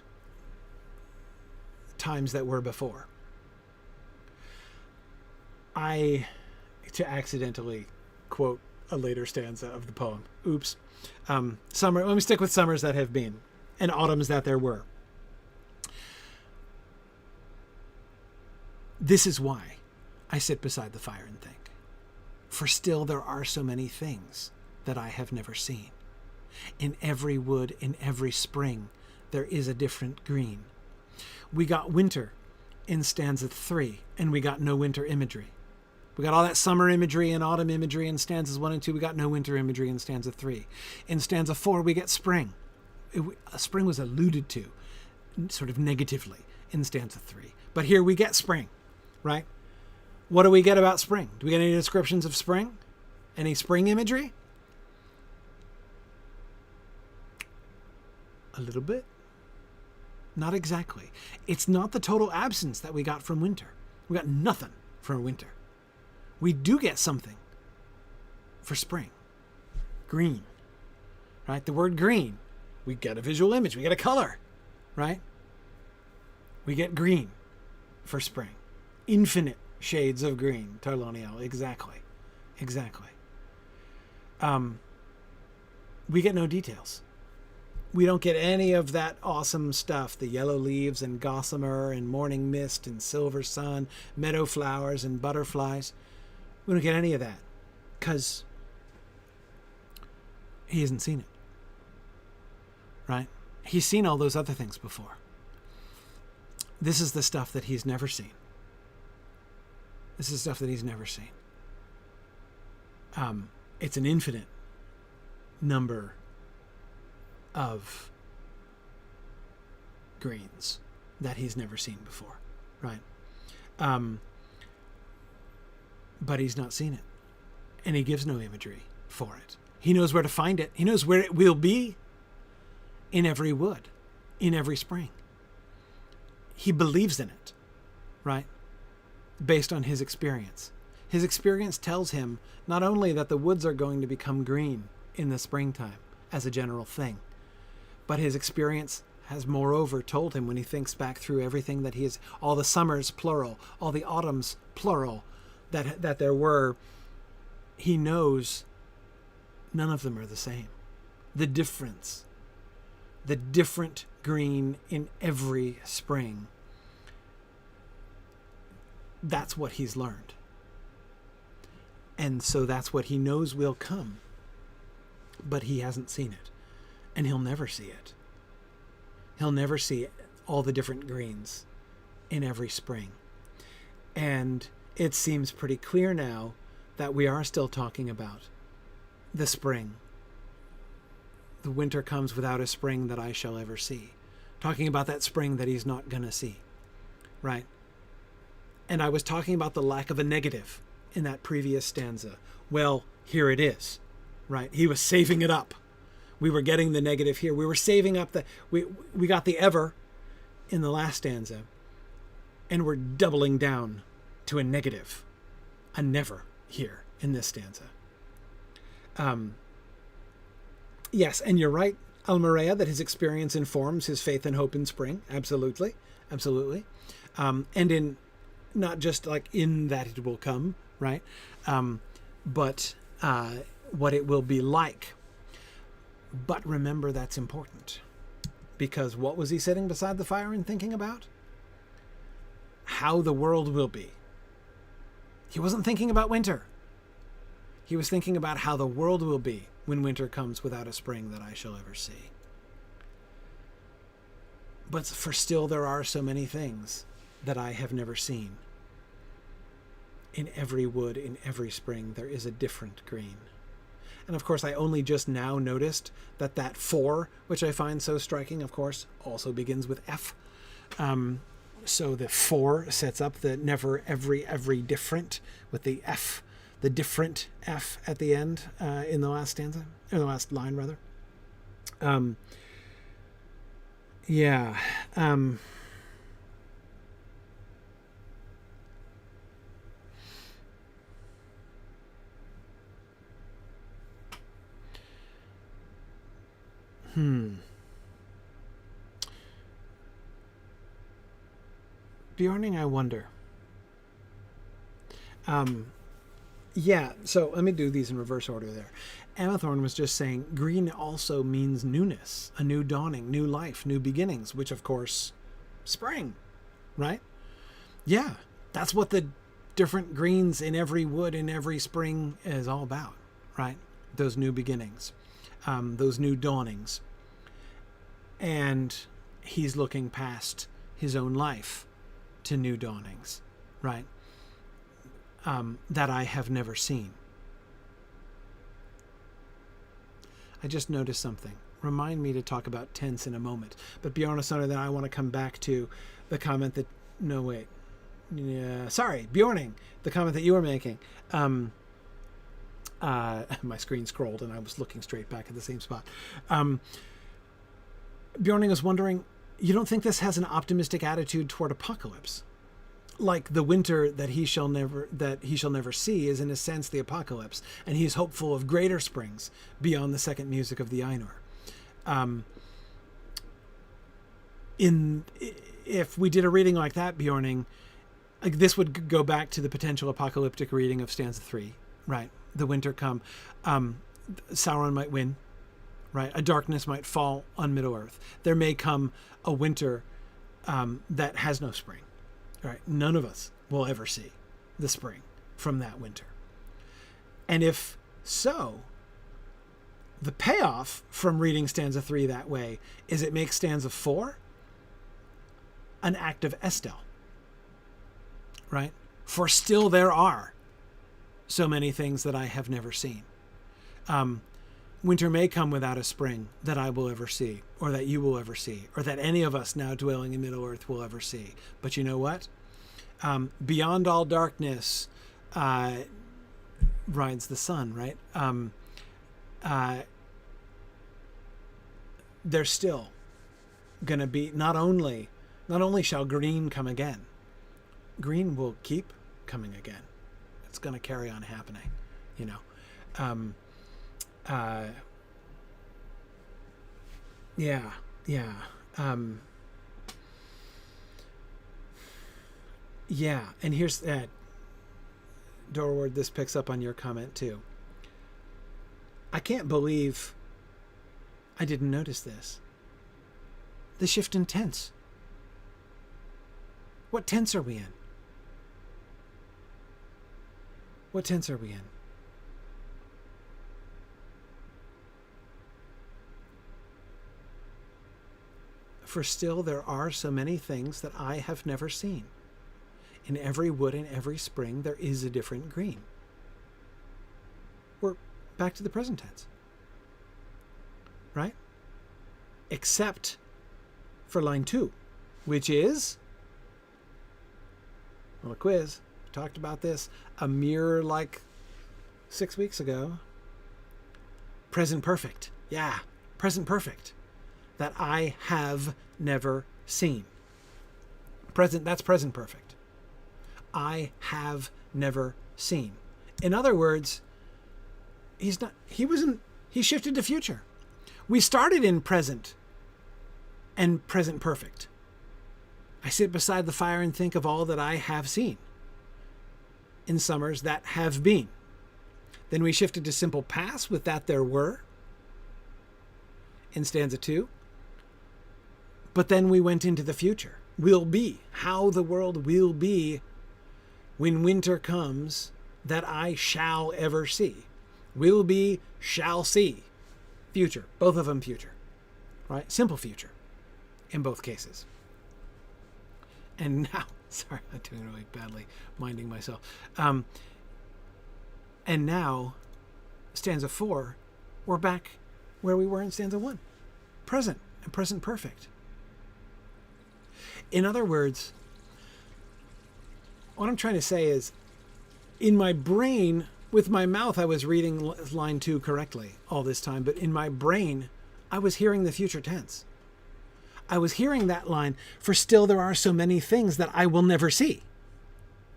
times that were before. To accidentally quote a later stanza of the poem. Oops. Let me stick with summers that have been and autumns that there were. This is why I sit beside the fire and think. For still there are so many things that I have never seen. In every wood, in every spring, there is a different green. We got winter in stanza 3, and we got no winter imagery. We got all that summer imagery and autumn imagery in stanzas 1 and 2. We got no winter imagery in stanza 3. In stanza 4, we get spring. Spring was alluded to sort of negatively in stanza 3. But here we get spring, right? What do we get about spring? Do we get any descriptions of spring? Any spring imagery? A little bit. Not exactly. It's not the total absence that we got from winter. We got nothing from winter. We do get something for spring. Green. Right? The word green. We get a visual image. We get a color. Right? We get green for spring. Infinite shades of green. Tarloniel. Exactly. Exactly. We get no details. We don't get any of that awesome stuff, the yellow leaves and gossamer and morning mist and silver sun, meadow flowers and butterflies. We don't get any of that because he hasn't seen it, right? He's seen all those other things before. This is the stuff that he's never seen. This is stuff that he's never seen. It's an infinite number of greens that he's never seen before, right? But he's not seen it, and he gives no imagery for it. He knows where to find it. He knows where it will be in every wood, in every spring. He believes in it, right? Based on his experience. His experience tells him not only that the woods are going to become green in the springtime as a general thing, but his experience has moreover told him, when he thinks back through everything that he has, all the summers, plural, all the autumns, plural, that there were, he knows none of them are the same. The difference, the different green in every spring, that's what he's learned. And so that's what he knows will come. But he hasn't seen it. And he'll never see it. He'll never see all the different greens in every spring. And it seems pretty clear now that we are still talking about the spring. The winter comes without a spring that I shall ever see. Talking about that spring that he's not going to see. Right? And I was talking about the lack of a negative in that previous stanza. Well, here it is. Right? He was saving it up. We were getting the negative here. We were saving up we got the ever in the last stanza, and we're doubling down to a negative, a never here in this stanza. Yes, and you're right, Almaria, that his experience informs his faith and hope in spring. Absolutely. Absolutely. And in not just like in that it will come, right? But what it will be like. But remember, that's important, because what was he sitting beside the fire and thinking about? How the world will be. He wasn't thinking about winter. He was thinking about how the world will be when winter comes without a spring that I shall ever see. But for still there are so many things that I have never seen. In every wood, in every spring, there is a different green. And of course, I only just now noticed that 4, which I find so striking, of course, also begins with F. So the 4 sets up the never, every different, with the F, the different F at the end in the last stanza, or the last line, rather. Yeah. Bjorning, I wonder. Yeah, so let me do these in reverse order there. Amathorn was just saying green also means newness, a new dawning, new life, new beginnings, which of course, spring, right? Yeah, that's what the different greens in every wood in every spring is all about, right? Those new beginnings, those new dawnings. And he's looking past his own life to new dawnings, right? That I have never seen. I just noticed something. Remind me to talk about tense in a moment. But Bjornason, then I want to come back to the comment that... No, wait. Yeah, sorry, Bjorning, the comment that you were making. My screen scrolled and I was looking straight back at the same spot. Bjorning is wondering, you don't think this has an optimistic attitude toward apocalypse? Like the winter that he shall never see is in a sense the apocalypse, and he's hopeful of greater springs beyond the second music of the Ainur. If we did a reading like that, Bjorning, like this would go back to the potential apocalyptic reading of stanza 3, right? The winter come, Sauron might win, right? A darkness might fall on Middle-earth. There may come a winter that has no spring, right? None of us will ever see the spring from that winter. And if so, the payoff from reading stanza 3 that way is it makes stanza 4 an act of Estel, right? For still there are so many things that I have never seen. Winter may come without a spring that I will ever see, or that you will ever see, or that any of us now dwelling in Middle-earth will ever see. But you know what? Beyond all darkness rides the sun, right? There's still going to be, not only shall green come again, green will keep coming again. It's going to carry on happening, you know. Yeah. And here's that. Dorward, this picks up on your comment too. I can't believe I didn't notice this. The shift in tense. What tense are we in? What tense are we in? For still there are so many things that I have never seen. In every wood and every spring there is a different green. We're back to the present tense. Right? Except for line 2, which is, well, a quiz. We talked about this a mere 6 weeks ago. Present perfect. Yeah, present perfect. That I have never seen. That's present perfect. I have never seen. In other words, he shifted to future. We started in present and present perfect. I sit beside the fire and think of all that I have seen in summers that have been. Then we shifted to simple past with that there were in stanza 2. But then we went into the future. Will be, how the world will be when winter comes that I shall ever see. Will be, shall see. Future, both of them future, right? Simple future in both cases. And now, sorry, I'm doing really badly, minding myself. And now, stanza 4, we're back where we were in stanza 1. Present and present perfect. In other words, what I'm trying to say is, in my brain, with my mouth, I was reading line 2 correctly all this time, but in my brain, I was hearing the future tense. I was hearing that line, for still there are so many things that I will never see.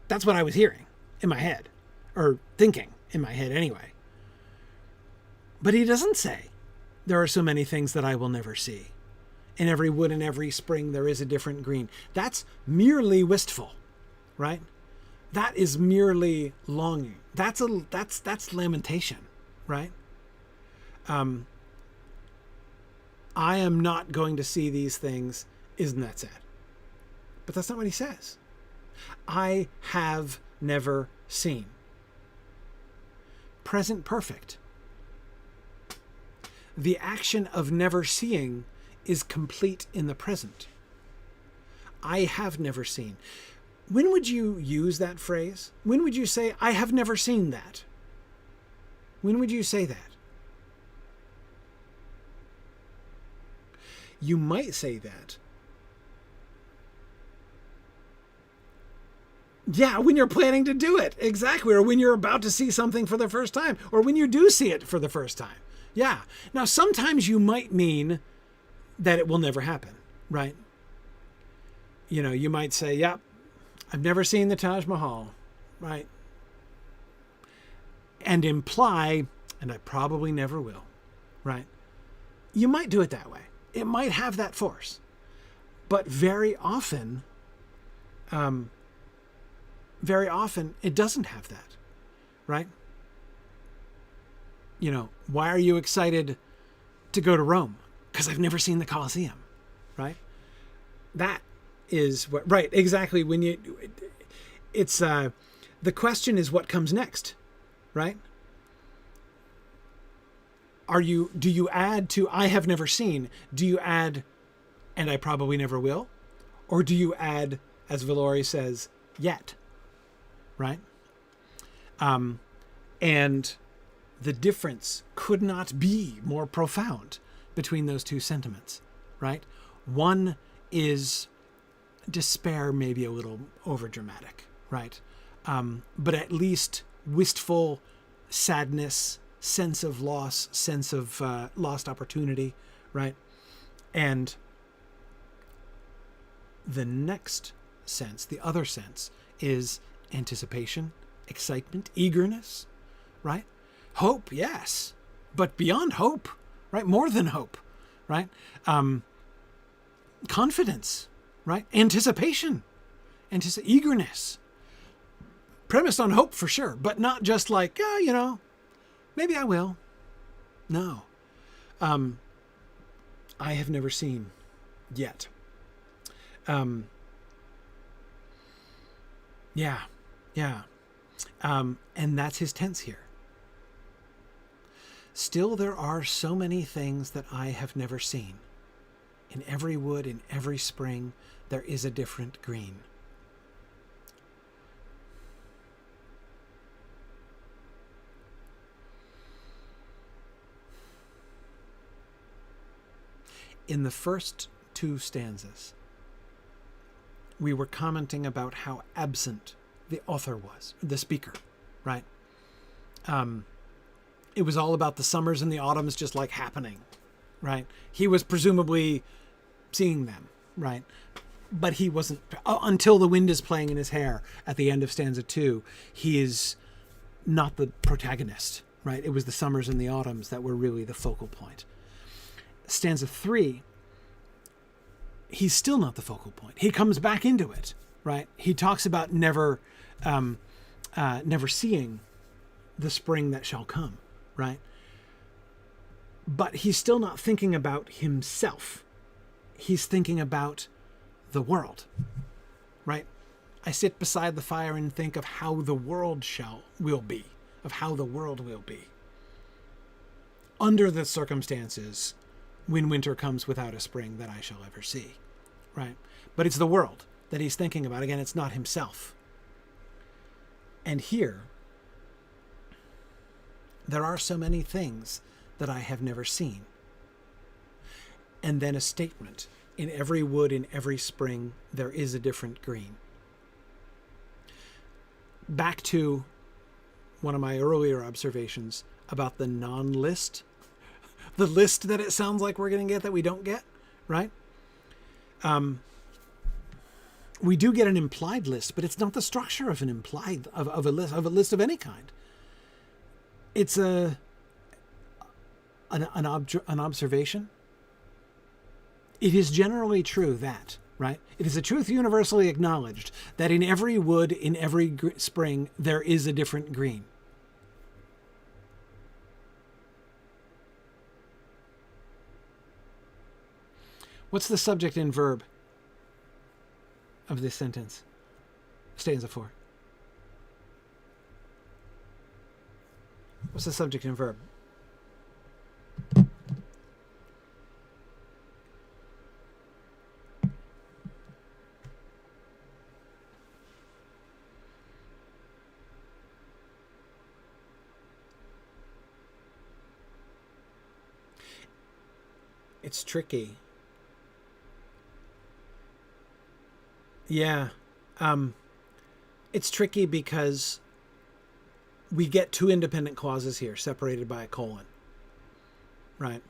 That's what I was hearing in my head, or thinking in my head anyway. But he doesn't say, there are so many things that I will never see. In every wood and every spring there is a different green. That's merely wistful, right? That is merely longing. That's lamentation, right? I am not going to see these things. Isn't that sad? But that's not what he says. I have never seen. Present perfect. The action of never seeing is complete in the present. I have never seen. When would you use that phrase? When would you say, I have never seen that? When would you say that? You might say that. Yeah, when you're planning to do it. Exactly. Or when you're about to see something for the first time. Or when you do see it for the first time. Yeah. Now, sometimes you might mean that it will never happen, right? You know, you might say, yep, I've never seen the Taj Mahal, right? And imply, and I probably never will, right? You might do it that way. It might have that force. But very often it doesn't have that, right? You know, why are you excited to go to Rome? Because I've never seen the Colosseum, right? That is what, right, exactly. When you, it's, the question is what comes next, right? Do you add to I have never seen, do you add and I probably never will? Or do you add, as Valori says, yet, right? And the difference could not be more profound between those two sentiments, right? One is despair, maybe a little overdramatic, right? But at least wistful sadness, sense of loss, sense of lost opportunity, right? And the next sense, the other sense, is anticipation, excitement, eagerness, right? Hope, yes, but beyond hope, right? More than hope, right? Confidence, right? Anticipation, eagerness, premised on hope for sure, but not just like, you know, maybe I will. No. I have never seen yet. Yeah. And that's his tense here. Still, there are so many things that I have never seen. In every wood, in every spring, there is a different green. In the first two stanzas, we were commenting about how absent the author was, the speaker, right? It was all about the summers and the autumns just like happening, right? He was presumably seeing them, right? But he wasn't, until the wind is playing in his hair at the end of stanza 2, he is not the protagonist, right? It was the summers and the autumns that were really the focal point. Stanza 3, he's still not the focal point. He comes back into it, right? He talks about never seeing the spring that shall come, right? But he's still not thinking about himself. He's thinking about the world, right? I sit beside the fire and think of how the world will be, of how the world will be under the circumstances when winter comes without a spring that I shall ever see, right? But it's the world that he's thinking about. Again, it's not himself. And here, there are so many things that I have never seen. And then a statement, in every wood, in every spring, there is a different green. Back to one of my earlier observations about the non-list, the list that it sounds like we're going to get that we don't get, right? We do get an implied list, but it's not the structure of an implied, of a list of any kind. It's an observation. It is generally true that, right? It is a truth universally acknowledged that in every wood, in every spring, there is a different green. What's the subject and verb of this sentence? Stanza 4. What's the subject and verb? It's tricky. Yeah. It's tricky because we get two independent clauses here, separated by a colon. Right?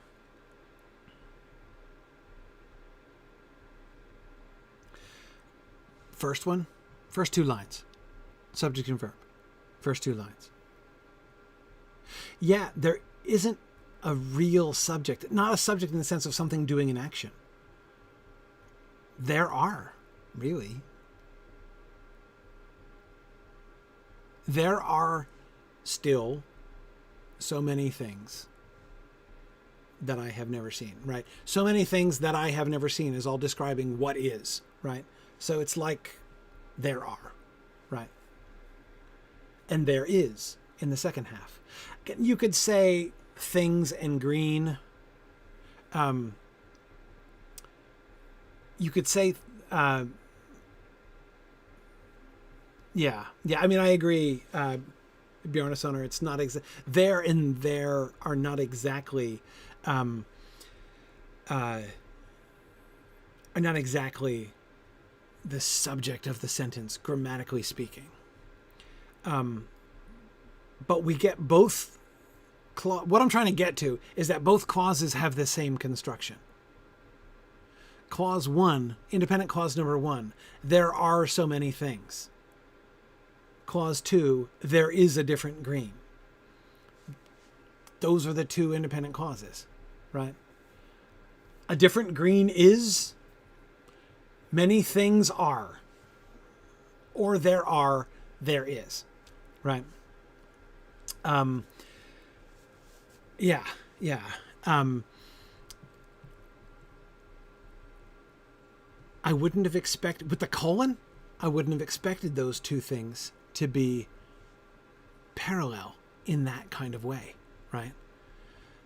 first one, first two lines, subject and verb, first two lines. Yeah, there isn't a real subject, not a subject in the sense of something doing an action. There are, really. There are still so many things that I have never seen, right? So many things that I have never seen is all describing what is, right? So it's like there are, right? And there is in the second half. You could say things and green. You could say, yeah. I mean, I agree, Bjarnasonar. It's not there and there are not exactly, are not exactly the subject of the sentence, grammatically speaking. But we get both. What I'm trying to get to is that both clauses have the same construction. Clause 1, independent clause number 1, there are so many things. Clause 2, there is a different green. Those are the two independent clauses, right? A different green is, many things are, or there are, there is, right? Yeah. I wouldn't have expected, with the colon, I wouldn't have expected those two things to be parallel in that kind of way, right?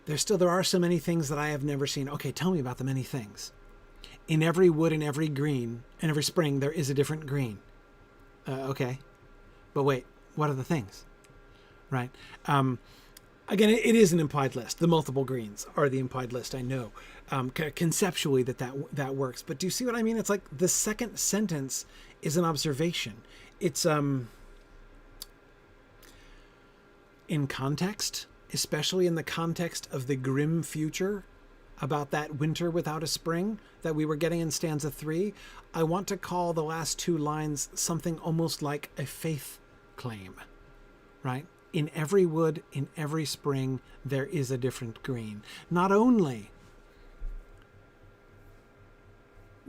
There are so many things that I have never seen. Okay, tell me about the many things. In every wood, in every green, in every spring, there is a different green. Okay. But wait, what are the things? Right? Again, it is an implied list. The multiple greens are the implied list. I know conceptually that works. But do you see what I mean? It's like the second sentence is an observation. It's in context, especially in the context of the grim future about that winter without a spring that we were getting in stanza 3. I want to call the last two lines something almost like a faith claim, right? In every wood, in every spring, there is a different green. Not only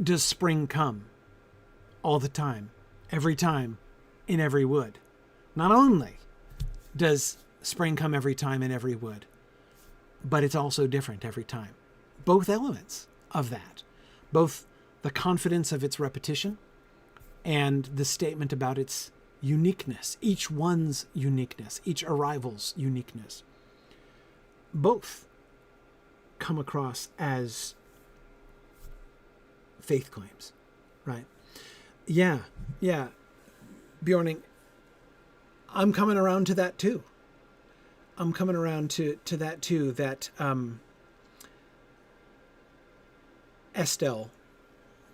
does spring come all the time, every time, in every wood. Not only does spring come every time in every wood, but it's also different every time. Both elements of that, both the confidence of its repetition and the statement about its uniqueness, each one's uniqueness, each arrival's uniqueness, both come across as faith claims, right? Yeah. Bjorning, I'm coming around to that too. That Estelle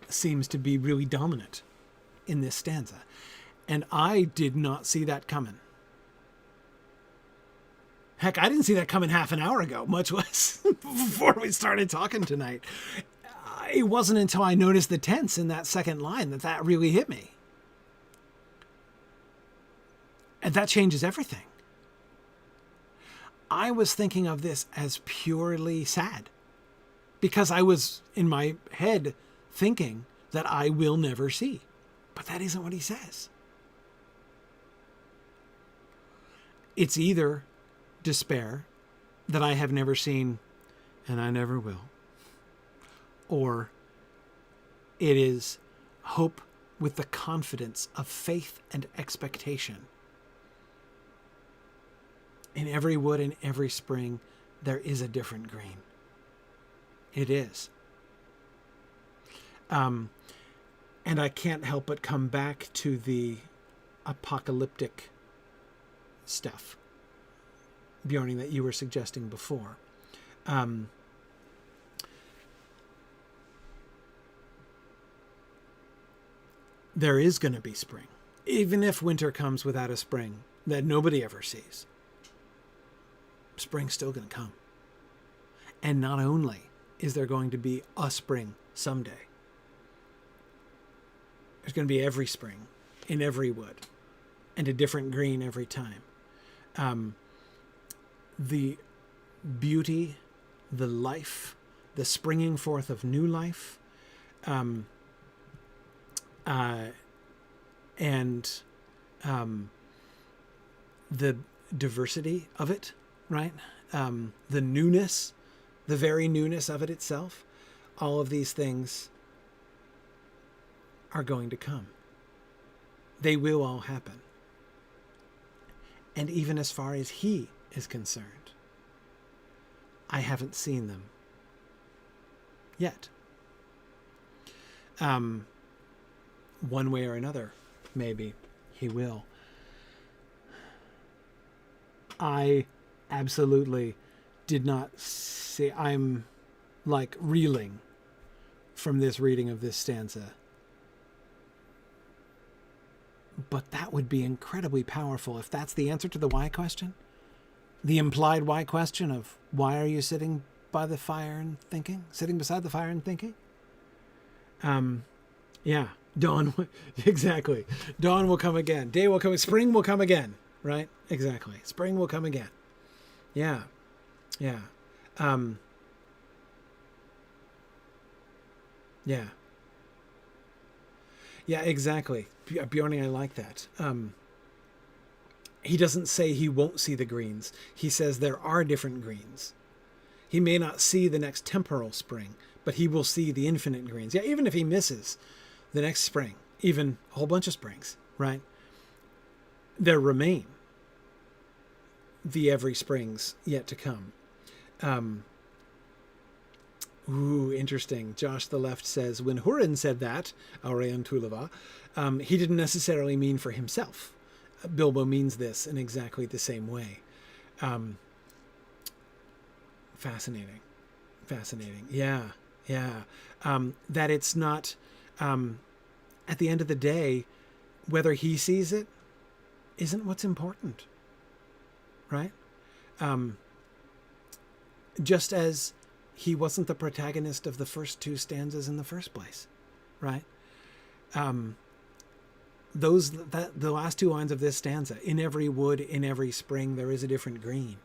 seems to be really dominant in this stanza. And I did not see that coming. Heck, I didn't see that coming half an hour ago, much less before we started talking tonight. It wasn't until I noticed the tense in that second line that really hit me. And that changes everything. I was thinking of this as purely sad because I was in my head thinking that I will never see. But that isn't what he says. It's either despair that I have never seen and I never will, or it is hope with the confidence of faith and expectation. In every wood, in every spring, there is a different green. It is. And I can't help but come back to the apocalyptic stuff, Bjorning, that you were suggesting before. There is going to be spring, even if winter comes without a spring that nobody ever sees. Spring's still going to come. And not only is there going to be a spring someday, There's going to be every spring in every wood and a different green every time. The beauty, the life, the springing forth of new life, and the diversity of it, right? The newness, the very newness of it itself, all of these things are going to come. They will all happen. And even as far as he is concerned, I haven't seen them yet. One way or another, maybe he will. I absolutely did not see. I'm like reeling from this reading of this stanza. But that would be incredibly powerful if that's the answer to the why question. The implied why question of why are you sitting by the fire and thinking? Sitting beside the fire and thinking? Yeah. Dawn, exactly. Dawn will come again. Day will come. Spring will come again. Right? Exactly. Spring will come again. Yeah. Yeah. Yeah. Yeah, exactly. Bjorny, I like that. He doesn't say he won't see the greens. He says there are different greens. He may not see the next temporal spring, but he will see the infinite greens. Yeah, even if he misses the next spring, even a whole bunch of springs, right? There remain the every springs yet to come. Interesting. Josh the Left says, when Hurin said that, Aureon Tulava, he didn't necessarily mean for himself. Bilbo means this in exactly the same way. Fascinating. Fascinating. Yeah. Yeah. That it's not, at the end of the day, whether he sees it isn't what's important. Right? Just as he wasn't the protagonist of the first two stanzas in the first place, right? The last two lines of this stanza, in every wood, in every spring, there is a different green.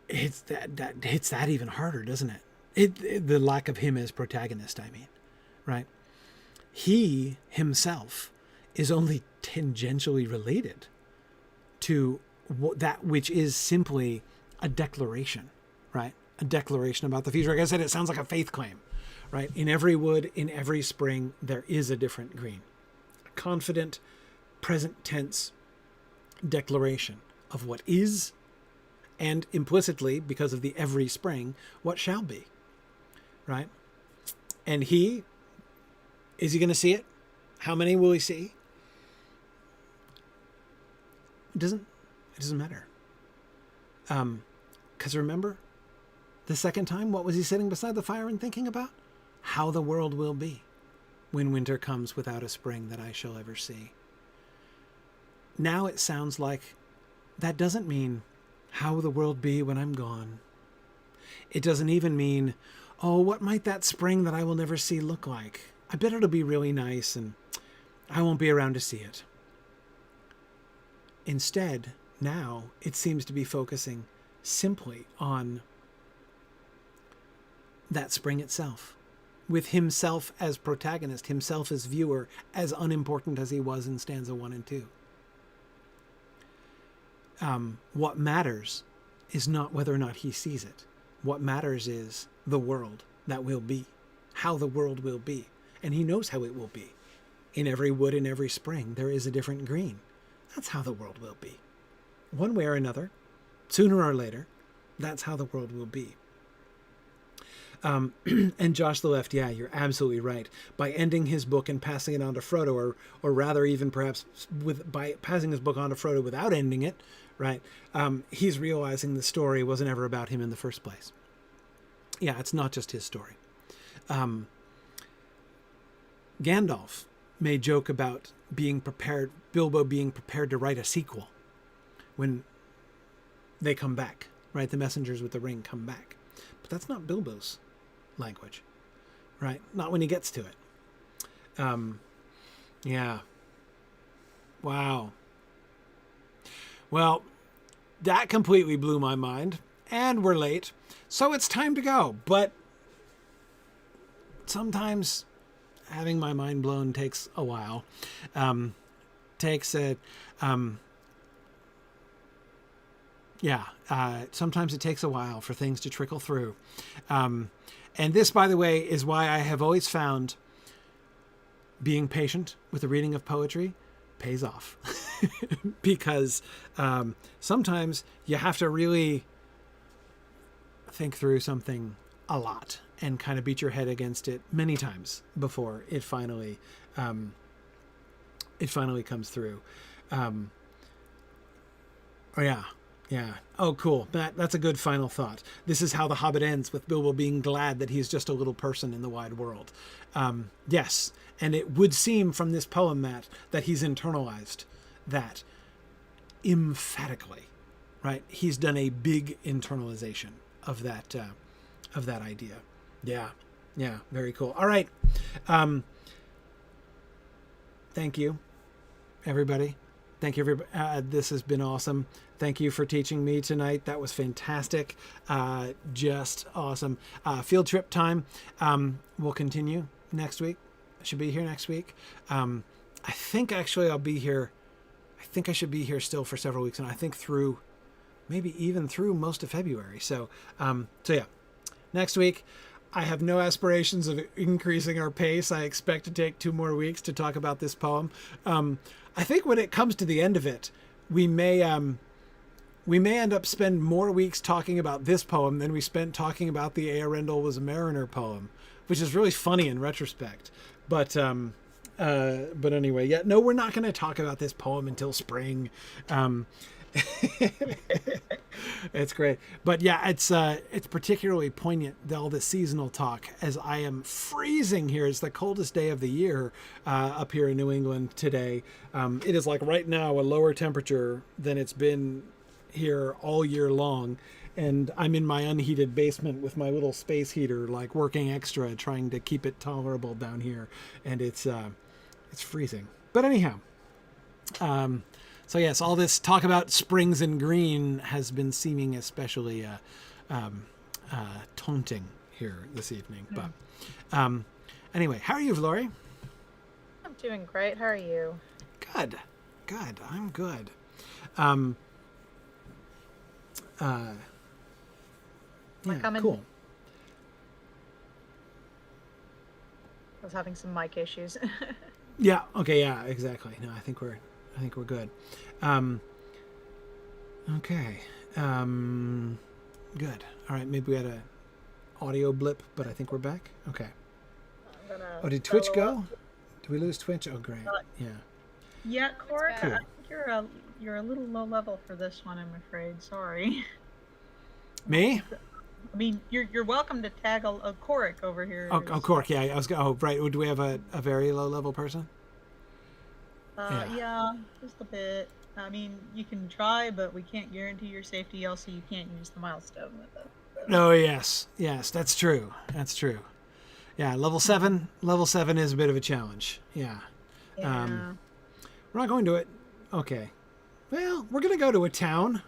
Hits that even harder, doesn't it? The lack of him as protagonist, I mean, right? He himself is only tangentially related to that which is simply a declaration, right? A declaration about the future. Like I said, it sounds like a faith claim, right? In every wood, in every spring, there is a different green. A confident, present tense declaration of what is, and implicitly, because of the every spring, what shall be, right? And is he going to see it? How many will he see? It doesn't matter. Because remember, the second time, what was he sitting beside the fire and thinking about? How the world will be when winter comes without a spring that I shall ever see. Now it sounds like that doesn't mean how will the world be when I'm gone. It doesn't even mean, oh, what might that spring that I will never see look like? I bet it'll be really nice and I won't be around to see it. Instead, now it seems to be focusing simply on that spring itself, with himself as protagonist, himself as viewer, as unimportant as he was in stanza 1 and 2. What matters is not whether or not he sees it. What matters is the world that will be, how the world will be. And he knows how it will be. In every wood, in every spring, there is a different green. That's how the world will be. One way or another, sooner or later, that's how the world will be. And Josh the Left, yeah, you're absolutely right. By ending his book and passing it on to Frodo, or rather even perhaps by passing his book on to Frodo without ending it, right, he's realizing the story wasn't ever about him in the first place. Yeah, it's not just his story. Gandalf may joke about Bilbo being prepared to write a sequel when they come back, right? The messengers with the ring come back. But that's not Bilbo's language, right? Not when he gets to it. Yeah. Wow. Well, that completely blew my mind, and we're late, so it's time to go. But sometimes having my mind blown takes a while. Sometimes it takes a while for things to trickle through. And this, by the way, is why I have always found being patient with the reading of poetry pays off. Because sometimes you have to really think through something a lot and kind of beat your head against it many times before it finally comes through. Oh, cool. That's a good final thought. This is how The Hobbit ends, with Bilbo being glad that he's just a little person in the wide world. Yes, and it would seem from this poem, Matt, that he's internalized that emphatically, right? He's done a big internalization of that idea. Yeah, very cool. All right. Thank you, everybody. Thank you, everybody. This has been awesome. Thank you for teaching me tonight. That was fantastic. Just awesome. Field trip time will continue next week. I should be here next week. I think actually I'll be here. I think I should be here still for several weeks, and I think maybe even through most of February. So yeah, next week. I have no aspirations of increasing our pace. I expect to take 2 more weeks to talk about this poem. I think when it comes to the end of it, we may end up spend more weeks talking about this poem than we spent talking about the Earendel Was a Mariner poem, which is really funny in retrospect. But anyway, yeah, no, we're not going to talk about this poem until spring. It's great, but yeah, it's particularly poignant, all this seasonal talk, as I am freezing here. It's the coldest day of the year up here in New England today. It is like right now a lower temperature than it's been here all year long, and I'm in my unheated basement with my little space heater, like working extra, trying to keep it tolerable down here, and it's freezing. But anyhow, so yes, all this talk about springs and green has been seeming especially taunting here this evening. But anyway, how are you, Vlori? I'm doing great. How are you? Good. I'm good. Yeah, cool. I was having some mic issues. Yeah. Okay. Yeah. Exactly. No, I think we're good. Okay. Good. All right. Maybe we had a audio blip, but I think we're back. Okay. Oh, did Twitch go? Did we lose Twitch? Oh, great. Yeah. Yeah, Cork. Cool. I think you're a little low level for this one, I'm afraid. Sorry. Me? I mean, you're welcome to tag a Cork over here. Oh, Cork. Yeah. I was. Oh, right. Do we have a very low level person? Yeah, just a bit. I mean, you can try, but we can't guarantee your safety. Also, you can't use the milestone with it. Oh, yes, that's true. Yeah, level 7 is a bit of a challenge. Yeah. We're not going to it. Okay. Well, we're going to go to a town.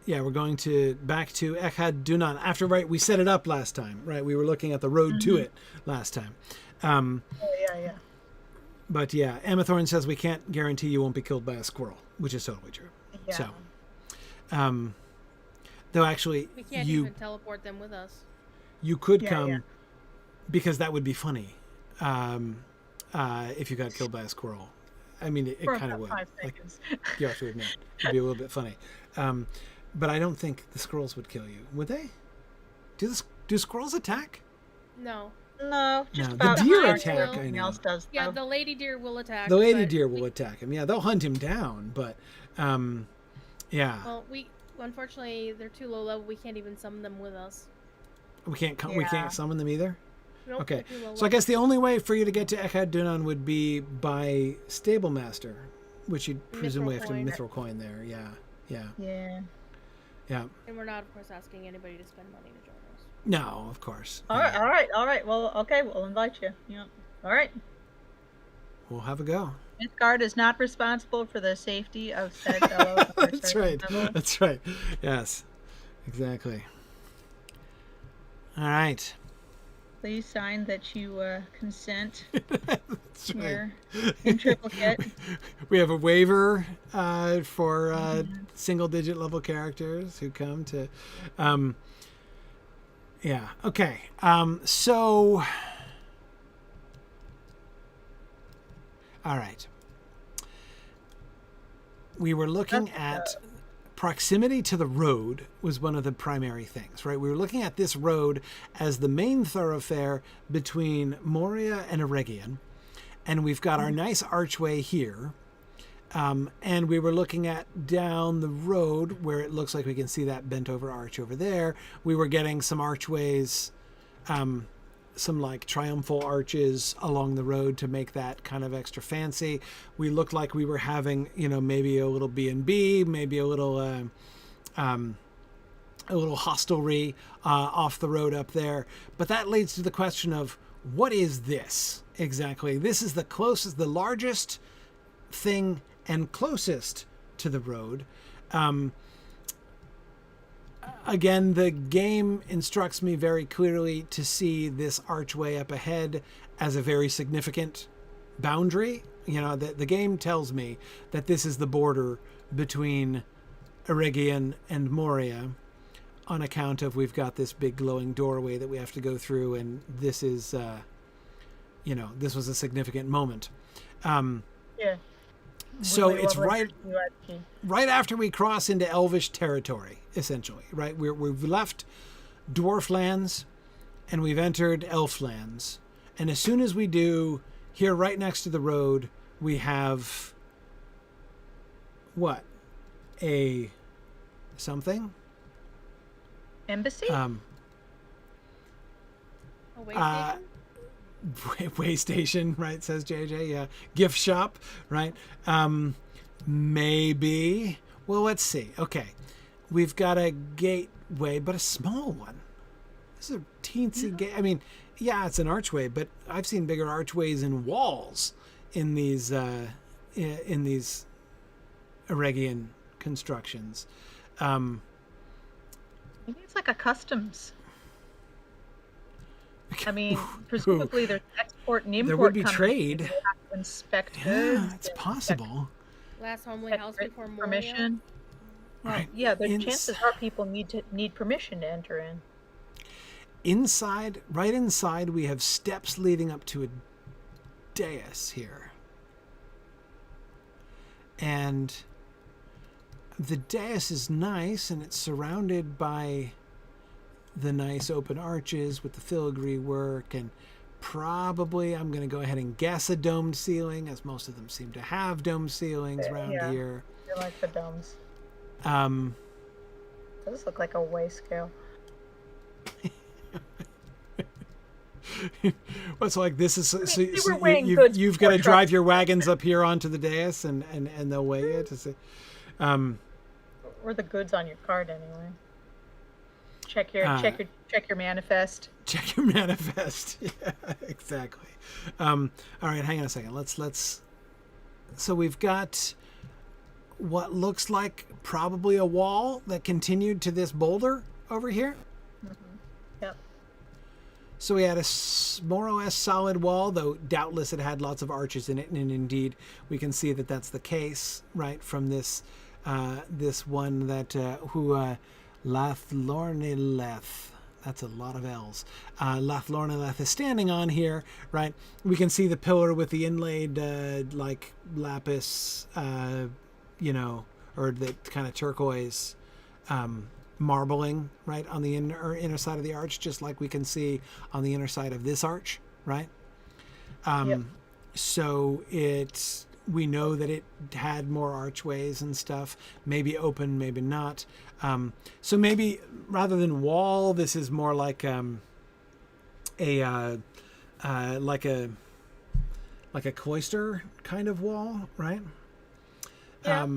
Yeah, we're going back to Echad Dunann after, right, we set it up last time, right? We were looking at the road to it last time. Yeah. But yeah, Amathorn says we can't guarantee you won't be killed by a squirrel, which is totally true. Yeah. So, though actually, we can't even teleport them with us. You could come, because that would be funny. If you got killed by a squirrel, I mean, it kind of would. 5 seconds. Like, you have to admit, it'd be a little bit funny. But I don't think the squirrels would kill you, would they? Do squirrels attack? No. No, just no, about the deer how attack. everything I know. else does. Yeah, though. the lady deer will attack. The lady deer will attack him. Yeah, they'll hunt him down. But yeah. Well, unfortunately they're too low level. We can't even summon them with us. We can't summon them either. Nope, Okay, they're too low so I level. guess the only way for you to get to Echad Dunann would be by Stable Master, which you'd presume we have to Mithril coin. mithril coin there. Yeah. Yeah. And we're not, of course, asking anybody to spend money to join us. No, of course. All right. Well, okay, we'll invite you. Yeah. All right. We'll have a go. Mythgard is not responsible for the safety of said fellow. That's right. That's right. Yes, exactly. All right. Please sign that you consent That's right. here in triplicate. We have a waiver for single-digit level characters who come to. Yeah. Okay. So. All right. We were looking at proximity to the road was one of the primary things, right? We were looking at this road as the main thoroughfare between Moria and Eregion, and we've got our nice archway here. And we were looking at down the road where it looks like we can see that bent over arch over there. We were getting some archways, some like triumphal arches along the road to make that kind of extra fancy. We looked like we were having, maybe a little B&B, maybe a little hostelry off the road up there. But that leads to the question of what is this exactly? This is the largest thing and closest to the road. Again, the game instructs me very clearly to see this archway up ahead as a very significant boundary. The game tells me that this is the border between Eregion and Moria on account of we've got this big glowing doorway that we have to go through, and this is, this was a significant moment. Yeah. So it's right after we cross into Elvish territory, essentially, right? We've left Dwarf lands and we've entered Elf lands. And as soon as we do, here right next to the road, we have what? A something? Embassy? A way station? Way station, right? Says JJ. Yeah. Gift shop, right? Maybe. Well, let's see. Okay. We've got a gateway, but a small one. This is a teensy gate. I mean, yeah, it's an archway, but I've seen bigger archways in walls in these Eregion constructions. Maybe it's like a customs. I mean, presumably there's export and import. There would be companies trade. that have to inspect goods. Yeah, it's possible. Last homely house before Moria. Permission. Well, Right. yeah, the chances are people need permission to enter in. Right inside, we have steps leading up to a dais here. And the dais is nice, and it's surrounded by the nice open arches with the filigree work, and probably, I'm going to go ahead and guess, a domed ceiling, as most of them seem to have domed ceilings around here. I like the domes. Does look like a weigh scale. What's like this is so you've got to trucks. drive your wagons up here onto the dais and they'll weigh it to see. Or the goods on your card anyway. Check your manifest. Check your manifest. Yeah, exactly. All right, hang on a second. Let's. So we've got what looks like probably a wall that continued to this boulder over here. Yep. So we had a more or less solid wall, though doubtless it had lots of arches in it, and indeed we can see that that's the case, right, from this one that Lathlornileth. That's a lot of L's. Lathlornileth is standing on here, right? We can see the pillar with the inlaid like lapis, or the kind of turquoise marbling, right, on the inner side of the arch, just like we can see on the inner side of this arch, right? Yep. So we know that it had more archways and stuff, maybe open, maybe not. So maybe rather than wall, this is more like a cloister kind of wall, right? Yeah.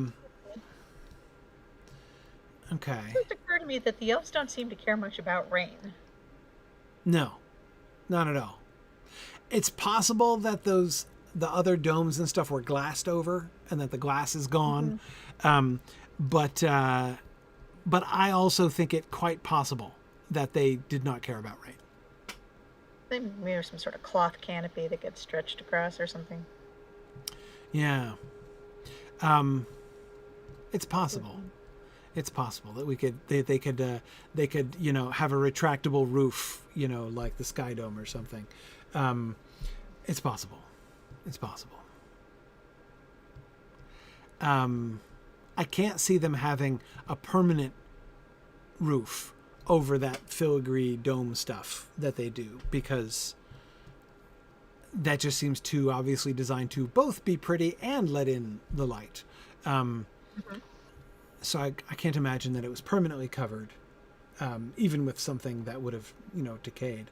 Okay. It just occurred to me that the elves don't seem to care much about rain. No, not at all. It's possible that the other domes and stuff were glassed over and that the glass is gone. But I also think it quite possible that they did not care about rain. Maybe there's some sort of cloth canopy that gets stretched across or something. Yeah. It's possible. It's possible that they could have a retractable roof, like the Sky Dome or something. It's possible. It's possible. I can't see them having a permanent roof over that filigree dome stuff that they do, because that just seems too obviously designed to both be pretty and let in the light. So I can't imagine that it was permanently covered, even with something that would have, decayed.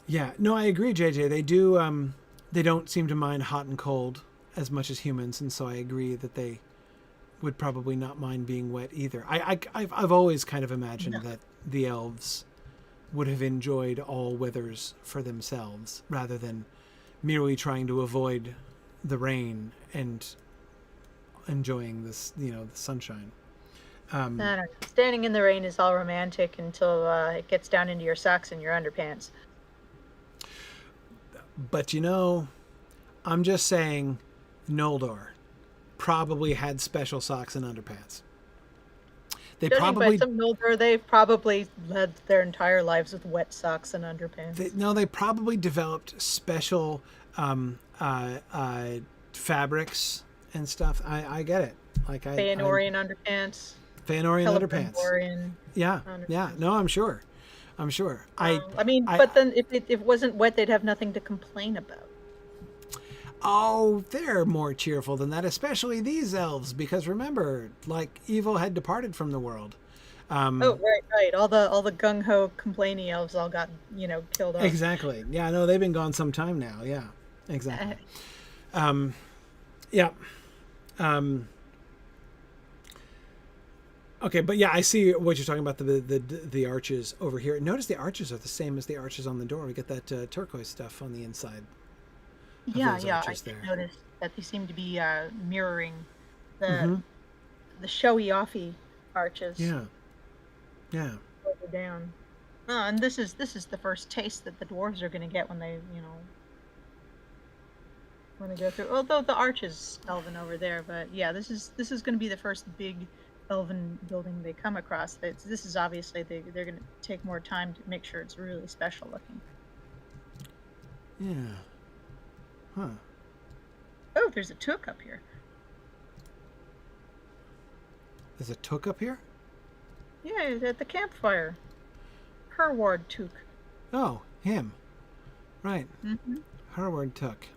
Yeah, no, I agree, JJ. They don't seem to mind hot and cold as much as humans, and so I agree that they would probably not mind being wet either. I've always kind of imagined that the elves would have enjoyed all weathers for themselves rather than merely trying to avoid the rain and enjoying this, the sunshine. I don't know. Standing in the rain is all romantic until it gets down into your socks and your underpants. But I'm just saying, Noldor probably had special socks and underpants. Judging by some Noldor, they've probably led their entire lives with wet socks and underpants. They probably developed special fabrics and stuff. I get it. Like Feanorian underpants. Feanorian underpants. Yeah. Underpants. Yeah. No, I'm sure. But then if it wasn't wet, they'd have nothing to complain about. Oh, they're more cheerful than that, especially these elves, because remember, evil had departed from the world. Right. All the gung ho complaining elves all got killed off. Exactly. Yeah. No, they've been gone some time now. Yeah. Exactly. Yeah. Okay, but yeah, I see what you're talking about, the arches over here. Notice the arches are the same as the arches on the door. We get that turquoise stuff on the inside. Yeah. I noticed that they seem to be mirroring the showy offy arches. Yeah. Further down. And this is the first taste that the dwarves are going to get when they go through. Although the arch is elven over there, but yeah, this is going to be the first big elven building they come across. This is obviously they're going to take more time to make sure it's really special looking. Yeah. Huh. Oh, there's a took up here. There's a took up here? Yeah, at the campfire. Herward took. Oh, him. Right. Mm-hmm. Herward took.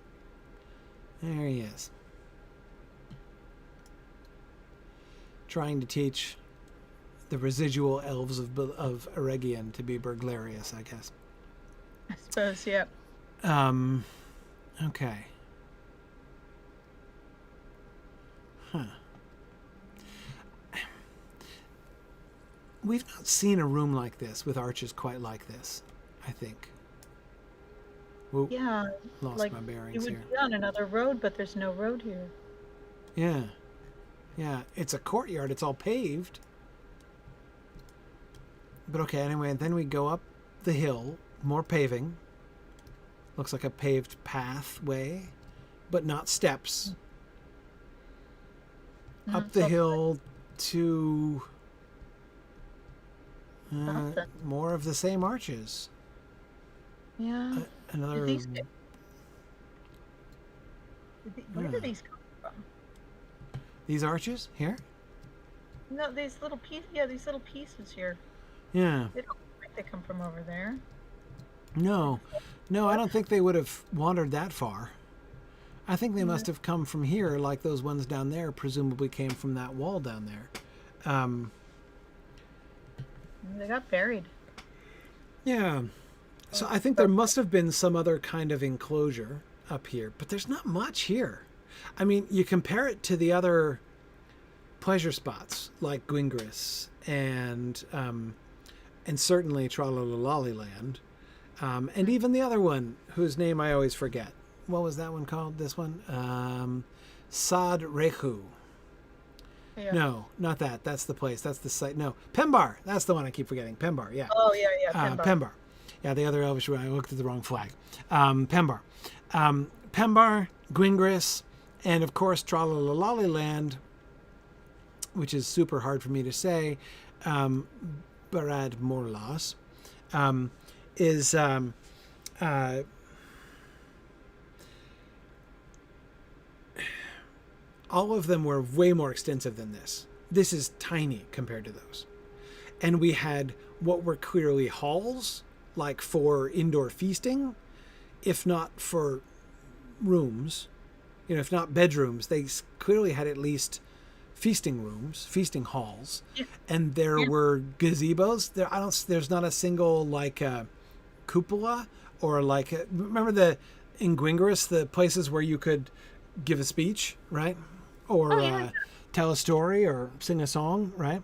There he is. Trying to teach the residual elves of Eregion to be burglarious, I guess. I suppose, yeah. Okay. Huh. We've not seen a room like this with arches quite like this, I think. Whoop, yeah. Lost my bearings you here. would be on another road, but there's no road here. Yeah. Yeah, it's a courtyard. It's all paved. But okay, anyway, and then we go up the hill, more paving. Looks like a paved pathway, but not steps. Up the hill to more of the same arches. Yeah. Another. Where do these come from? These arches here? No, these little pieces. Yeah, these little pieces here. Yeah. They don't look like they come from over there. No, I don't think they would have wandered that far. I think they must have come from here, like those ones down there presumably came from that wall down there. They got buried. Yeah. So I think there must have been some other kind of enclosure up here, but there's not much here. I mean, you compare it to the other pleasure spots like Gwingris and certainly Tralalalaliland, and even the other one whose name I always forget. What was that one called? This one, Sad Rehu. Yeah. No, not that. That's the place. That's the site. No, Pembar. That's the one I keep forgetting. Pembar. Yeah. Oh yeah, Pembar. Pembar. Yeah, the other Elvish. I looked at the wrong flag. Pembar. Pembar, Gwingris, and of course Tralalalaliland, which is super hard for me to say. Barad Morlas is all of them were way more extensive than this. This is tiny compared to those. And we had what were clearly halls, like for indoor feasting, if not for rooms, if not bedrooms, they clearly had at least feasting rooms, feasting halls. Yeah. And there were gazebos. There's not a single like cupola or like, remember in Gwingris, the places where you could give a speech, right? Or tell a story or sing a song, right?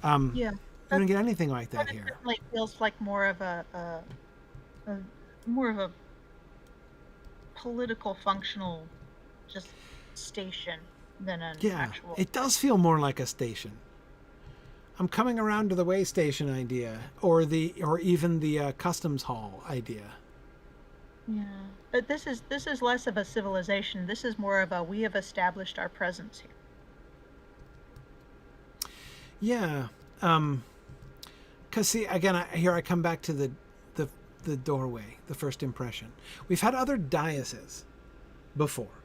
Yeah. We don't get anything like that here. It like feels like more of a political functional just station than an actual. It does feel more like a station. I'm coming around to the way station idea or even the customs hall idea. Yeah. But this is less of a civilization. This is more of a we have established our presence here. Yeah. Because see, again, I come back to the doorway, the first impression. We've had other daises before,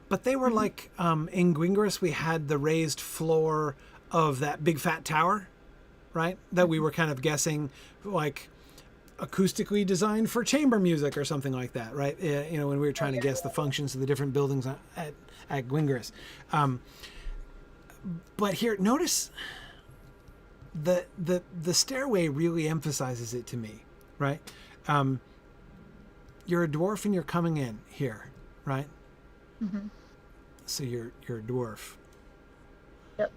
but they were like in Gwingris we had the raised floor of that big fat tower, right? That we were kind of guessing like acoustically designed for chamber music or something like that, right? When we were trying to guess the functions of the different buildings at Gwingris. But here, notice the stairway really emphasizes it to me, right? You're a dwarf and you're coming in here, right? Mm-hmm. So you're a dwarf. Yep.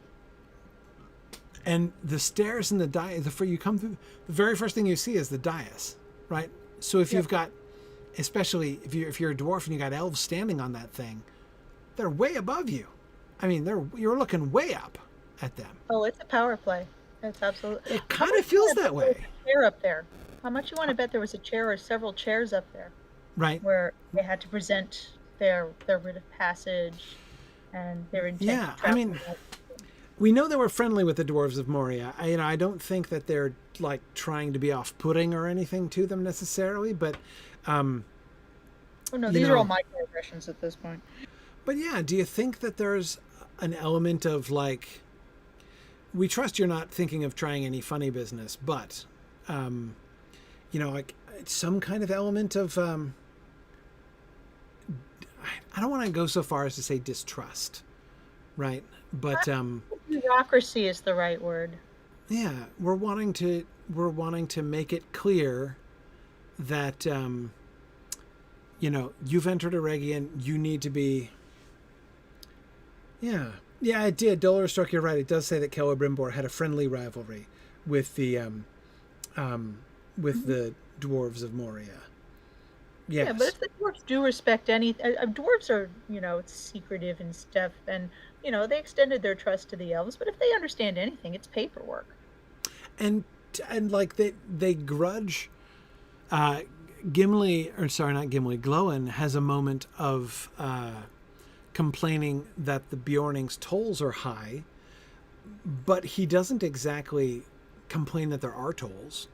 And the stairs and the dais, you come through, the very first thing you see is the dais, right? So if you've got, especially if you're a dwarf and you got elves standing on that thing, they're way above you. I mean, you're looking way up at them. Oh, it's a power play. It's absolutely. It kind of feels that way. Chair up there. How much you want to bet there was a chair or several chairs up there? Right. Where they had to present their writ of passage and their intent. Yeah, I mean, we know they were friendly with the dwarves of Moria. I don't think that they're like trying to be off-putting or anything to them necessarily, but oh no, these are all microaggressions at this point. But yeah, do you think that there's an element of like, we trust you're not thinking of trying any funny business, but like some kind of element of I don't want to go so far as to say distrust, right? But bureaucracy is the right word. Yeah, we're wanting to make it clear that you've entered Eregion, you need to be. Yeah, it did. Dolorstruck, you're right. It does say that Celebrimbor had a friendly rivalry with the the dwarves of Moria. Yes. Yeah, but if the dwarves do respect dwarves are, it's secretive and stuff, and, they extended their trust to the elves, but if they understand anything, it's paperwork. And like they grudge, Glowin has a moment of complaining that the Bjorning's tolls are high, but he doesn't exactly complain that there are tolls,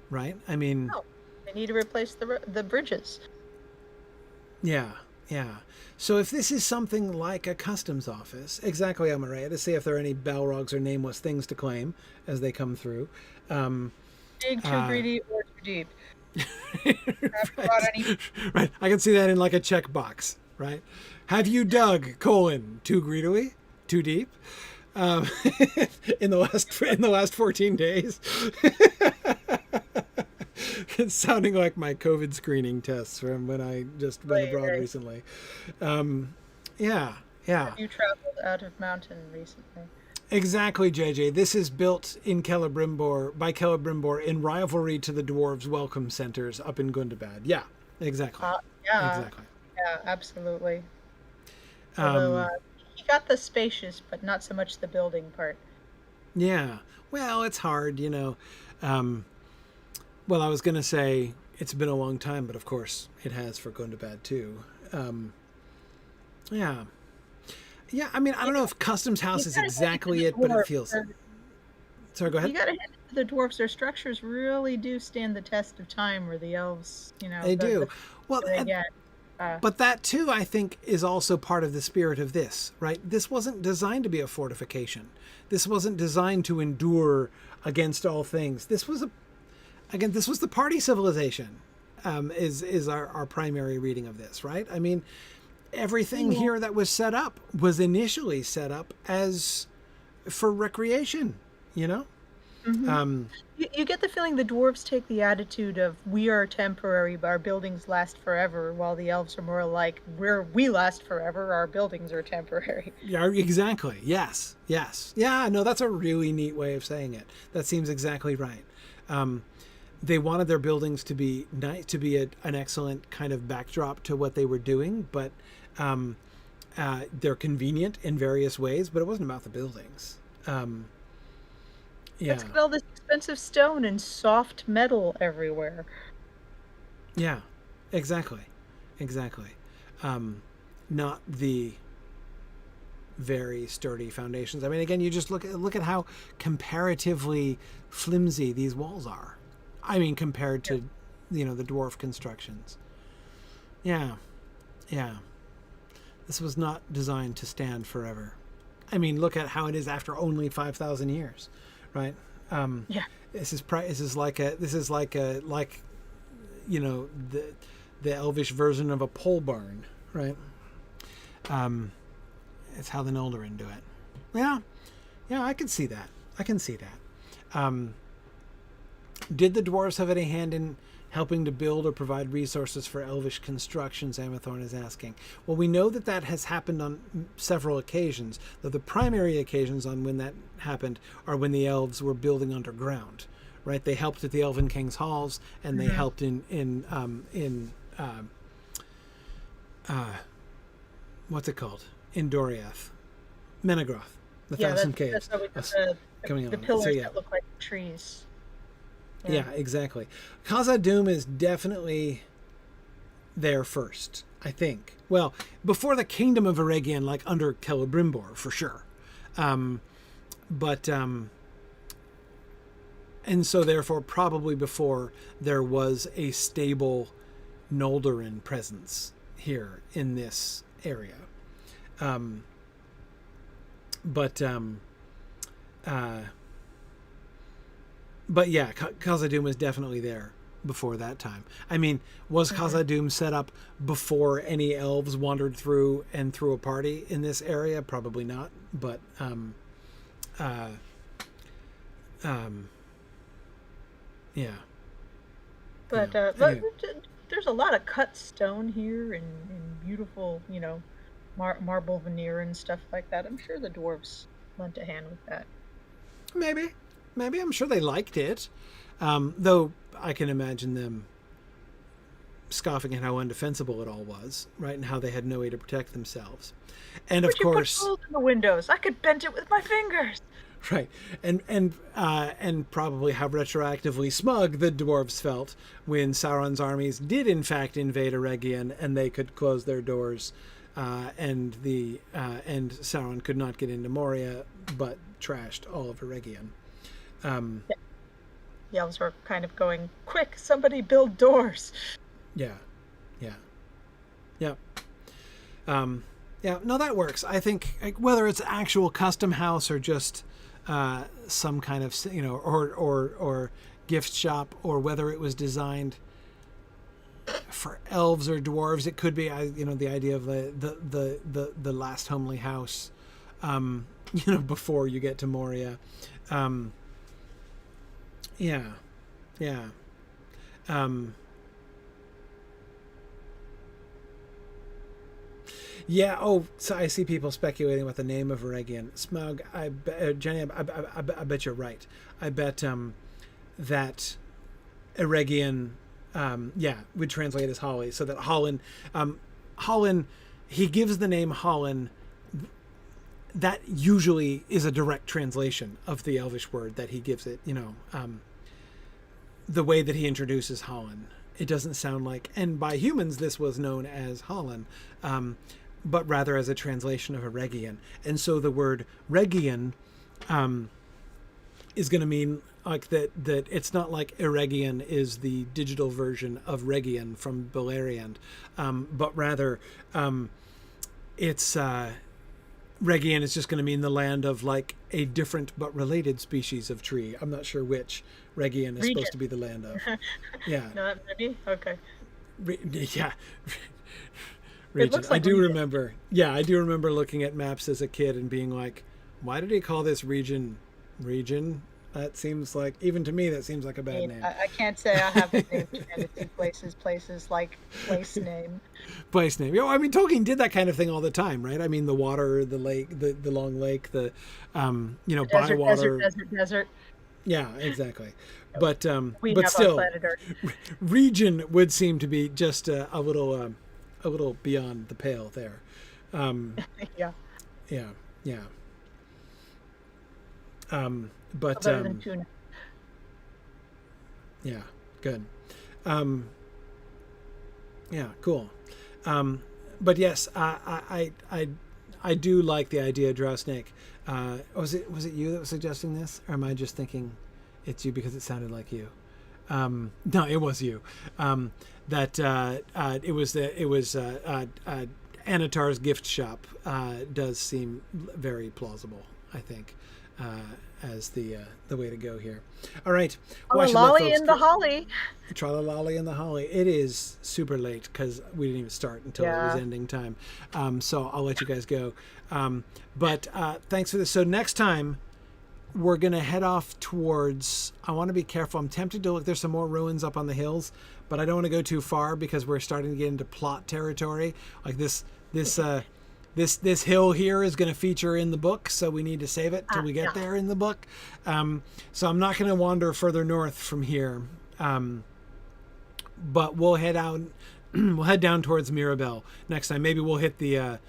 right? I mean... No. They need to replace the bridges. Yeah. So if this is something like a customs office, exactly, Amaria, to see if there are any Balrogs or nameless things to claim as they come through. Dig, too greedy, or too deep. Right. I can see that in like a checkbox, right? Have you dug, too greedily, too deep? In the last 14 days. It's sounding like my COVID screening tests from when I just went Right, abroad right. recently. Yeah, yeah. Have you traveled out of mountain recently? Exactly, JJ. This is built in Celebrimbor by Celebrimbor in rivalry to the dwarves' welcome centers up in Gundabad. Yeah, exactly. Yeah, Exactly. yeah, absolutely. Although he got the spacious, but not so much the building part. Yeah. Well, it's hard, you know. Well, I was going to say it's been a long time, but of course it has for Gundabad too. Yeah. Yeah, I mean, I don't know if Customs House is exactly it, but it feels... Sorry, go You ahead. gotta hand it to the dwarves. Their structures really do stand the test of time, where the elves, They do. Well, they get. but that too, I think, is also part of the spirit of this, right? This wasn't designed to be a fortification. This wasn't designed to endure against all things. This was this was the party civilization, is our primary reading of this, right? I mean, everything here that was set up was initially set up as for recreation, you know? You get the feeling the dwarves take the attitude of we are temporary, but our buildings last forever, while the elves are more like we last forever, our buildings are temporary. Yeah, exactly. Yes. Yes. Yeah, no, that's a really neat way of saying it. That seems exactly right. They wanted their buildings to be nice, to be an excellent kind of backdrop to what they were doing, but they're convenient in various ways, but it wasn't about the buildings. Yeah. Let's get all this expensive stone and soft metal everywhere. Yeah, exactly. Not the very sturdy foundations. I mean, again, you just look at how comparatively flimsy these walls are. I mean, compared to, the dwarf constructions. Yeah. This was not designed to stand forever. I mean, look at how it is after only 5,000 years, right? This is like the elvish version of a pole barn, right? It's how the Noldorin do it. Yeah, I can see that. Did the dwarves have any hand in helping to build or provide resources for elvish constructions? Amathorn is asking. Well, we know that has happened on several occasions, though the primary occasions on when that happened are when the elves were building underground, right? They helped at the Elven King's halls, and they helped in what's it called? In Doriath. Menegroth. The Thousand Caves. That's how the pillars that look like trees. Yeah, exactly. Khazad-dûm is definitely there first, I think. Well, before the Kingdom of Eregion, like under Celebrimbor, for sure. And so therefore probably before there was a stable Noldorin presence here in this area. But yeah, Khazad-dûm was definitely there before that time. I mean, was Khazad-dûm set up before any elves wandered through and threw a party in this area? Probably not. But yeah. But anyway. there's a lot of cut stone here and beautiful, marble veneer and stuff like that. I'm sure the dwarves lent a hand with that. Maybe I'm sure they liked it, though I can imagine them scoffing at how undefensible it all was, right, and how they had no way to protect themselves. And of course, put holes in the windows. I could bend it with my fingers. Right, and probably how retroactively smug the dwarves felt when Sauron's armies did in fact invade Eregion, and they could close their doors, and Sauron could not get into Moria, but trashed all of Eregion. The elves were kind of going, quick, somebody build doors. Yeah. No, that works. I think whether it's actual custom house or just some kind of, or gift shop, or whether it was designed for elves or dwarves, it could be, the idea of the last homely house, before you get to Moria. Yeah. Yeah. Oh, so I see people speculating about the name of Eregion. Smug. Jenny, I bet you're right. I bet that Eregion, would translate as Holly. So that Holland, he gives the name Holland. That usually is a direct translation of the Elvish word that he gives it. The way that he introduces Holland. It doesn't sound like, and by humans this was known as Holland. But rather as a translation of Eregion. And so the word Region is going to mean like that it's not like Eregion is the digital version of Region from Beleriand, but rather it's Region is just going to mean the land of like a different but related species of tree. I'm not sure which Region is supposed to be the land of. Yeah. No, maybe? Okay. Yeah. Region. Like I do remember. Yeah, I do remember looking at maps as a kid and being like, "Why did he call this region? That seems like, even to me, that seems like a bad name." I can't say I have the name fantasy places like place name. Place name. I mean, Tolkien did that kind of thing all the time, right? I mean, the water, the lake, the long lake, the Bywater. Desert. Yeah, exactly. But we but have still, region would seem to be just a little beyond the pale there. Yeah. But better than tuna. Yeah, good. Yeah, cool. But yes, I do like the idea, Drow Snake. Was it you that was suggesting this, or am I just thinking it's you because it sounded like you? No, it was you. That it was Anatar's gift shop does seem very plausible, I think, as the way to go here. All right. Lolly in the holly. Tralala in the holly. It is super late because we didn't even start until it was ending time. So I'll let you guys go. But thanks for this. So next time we're going to head off towards, I want to be careful. I'm tempted to look. There's some more ruins up on the hills, but I don't want to go too far because we're starting to get into plot territory. Like this hill here is going to feature in the book, so we need to save it till we get there in the book. So I'm not going to wander further north from here. But we'll head out. We'll head down towards Mirabel next time. Maybe we'll hit the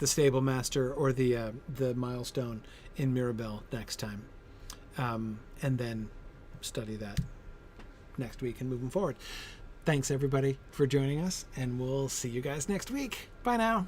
stable master or the milestone in Mirabel next time, and then study that next week and moving forward. Thanks everybody for joining us, and we'll see you guys next week. Bye now.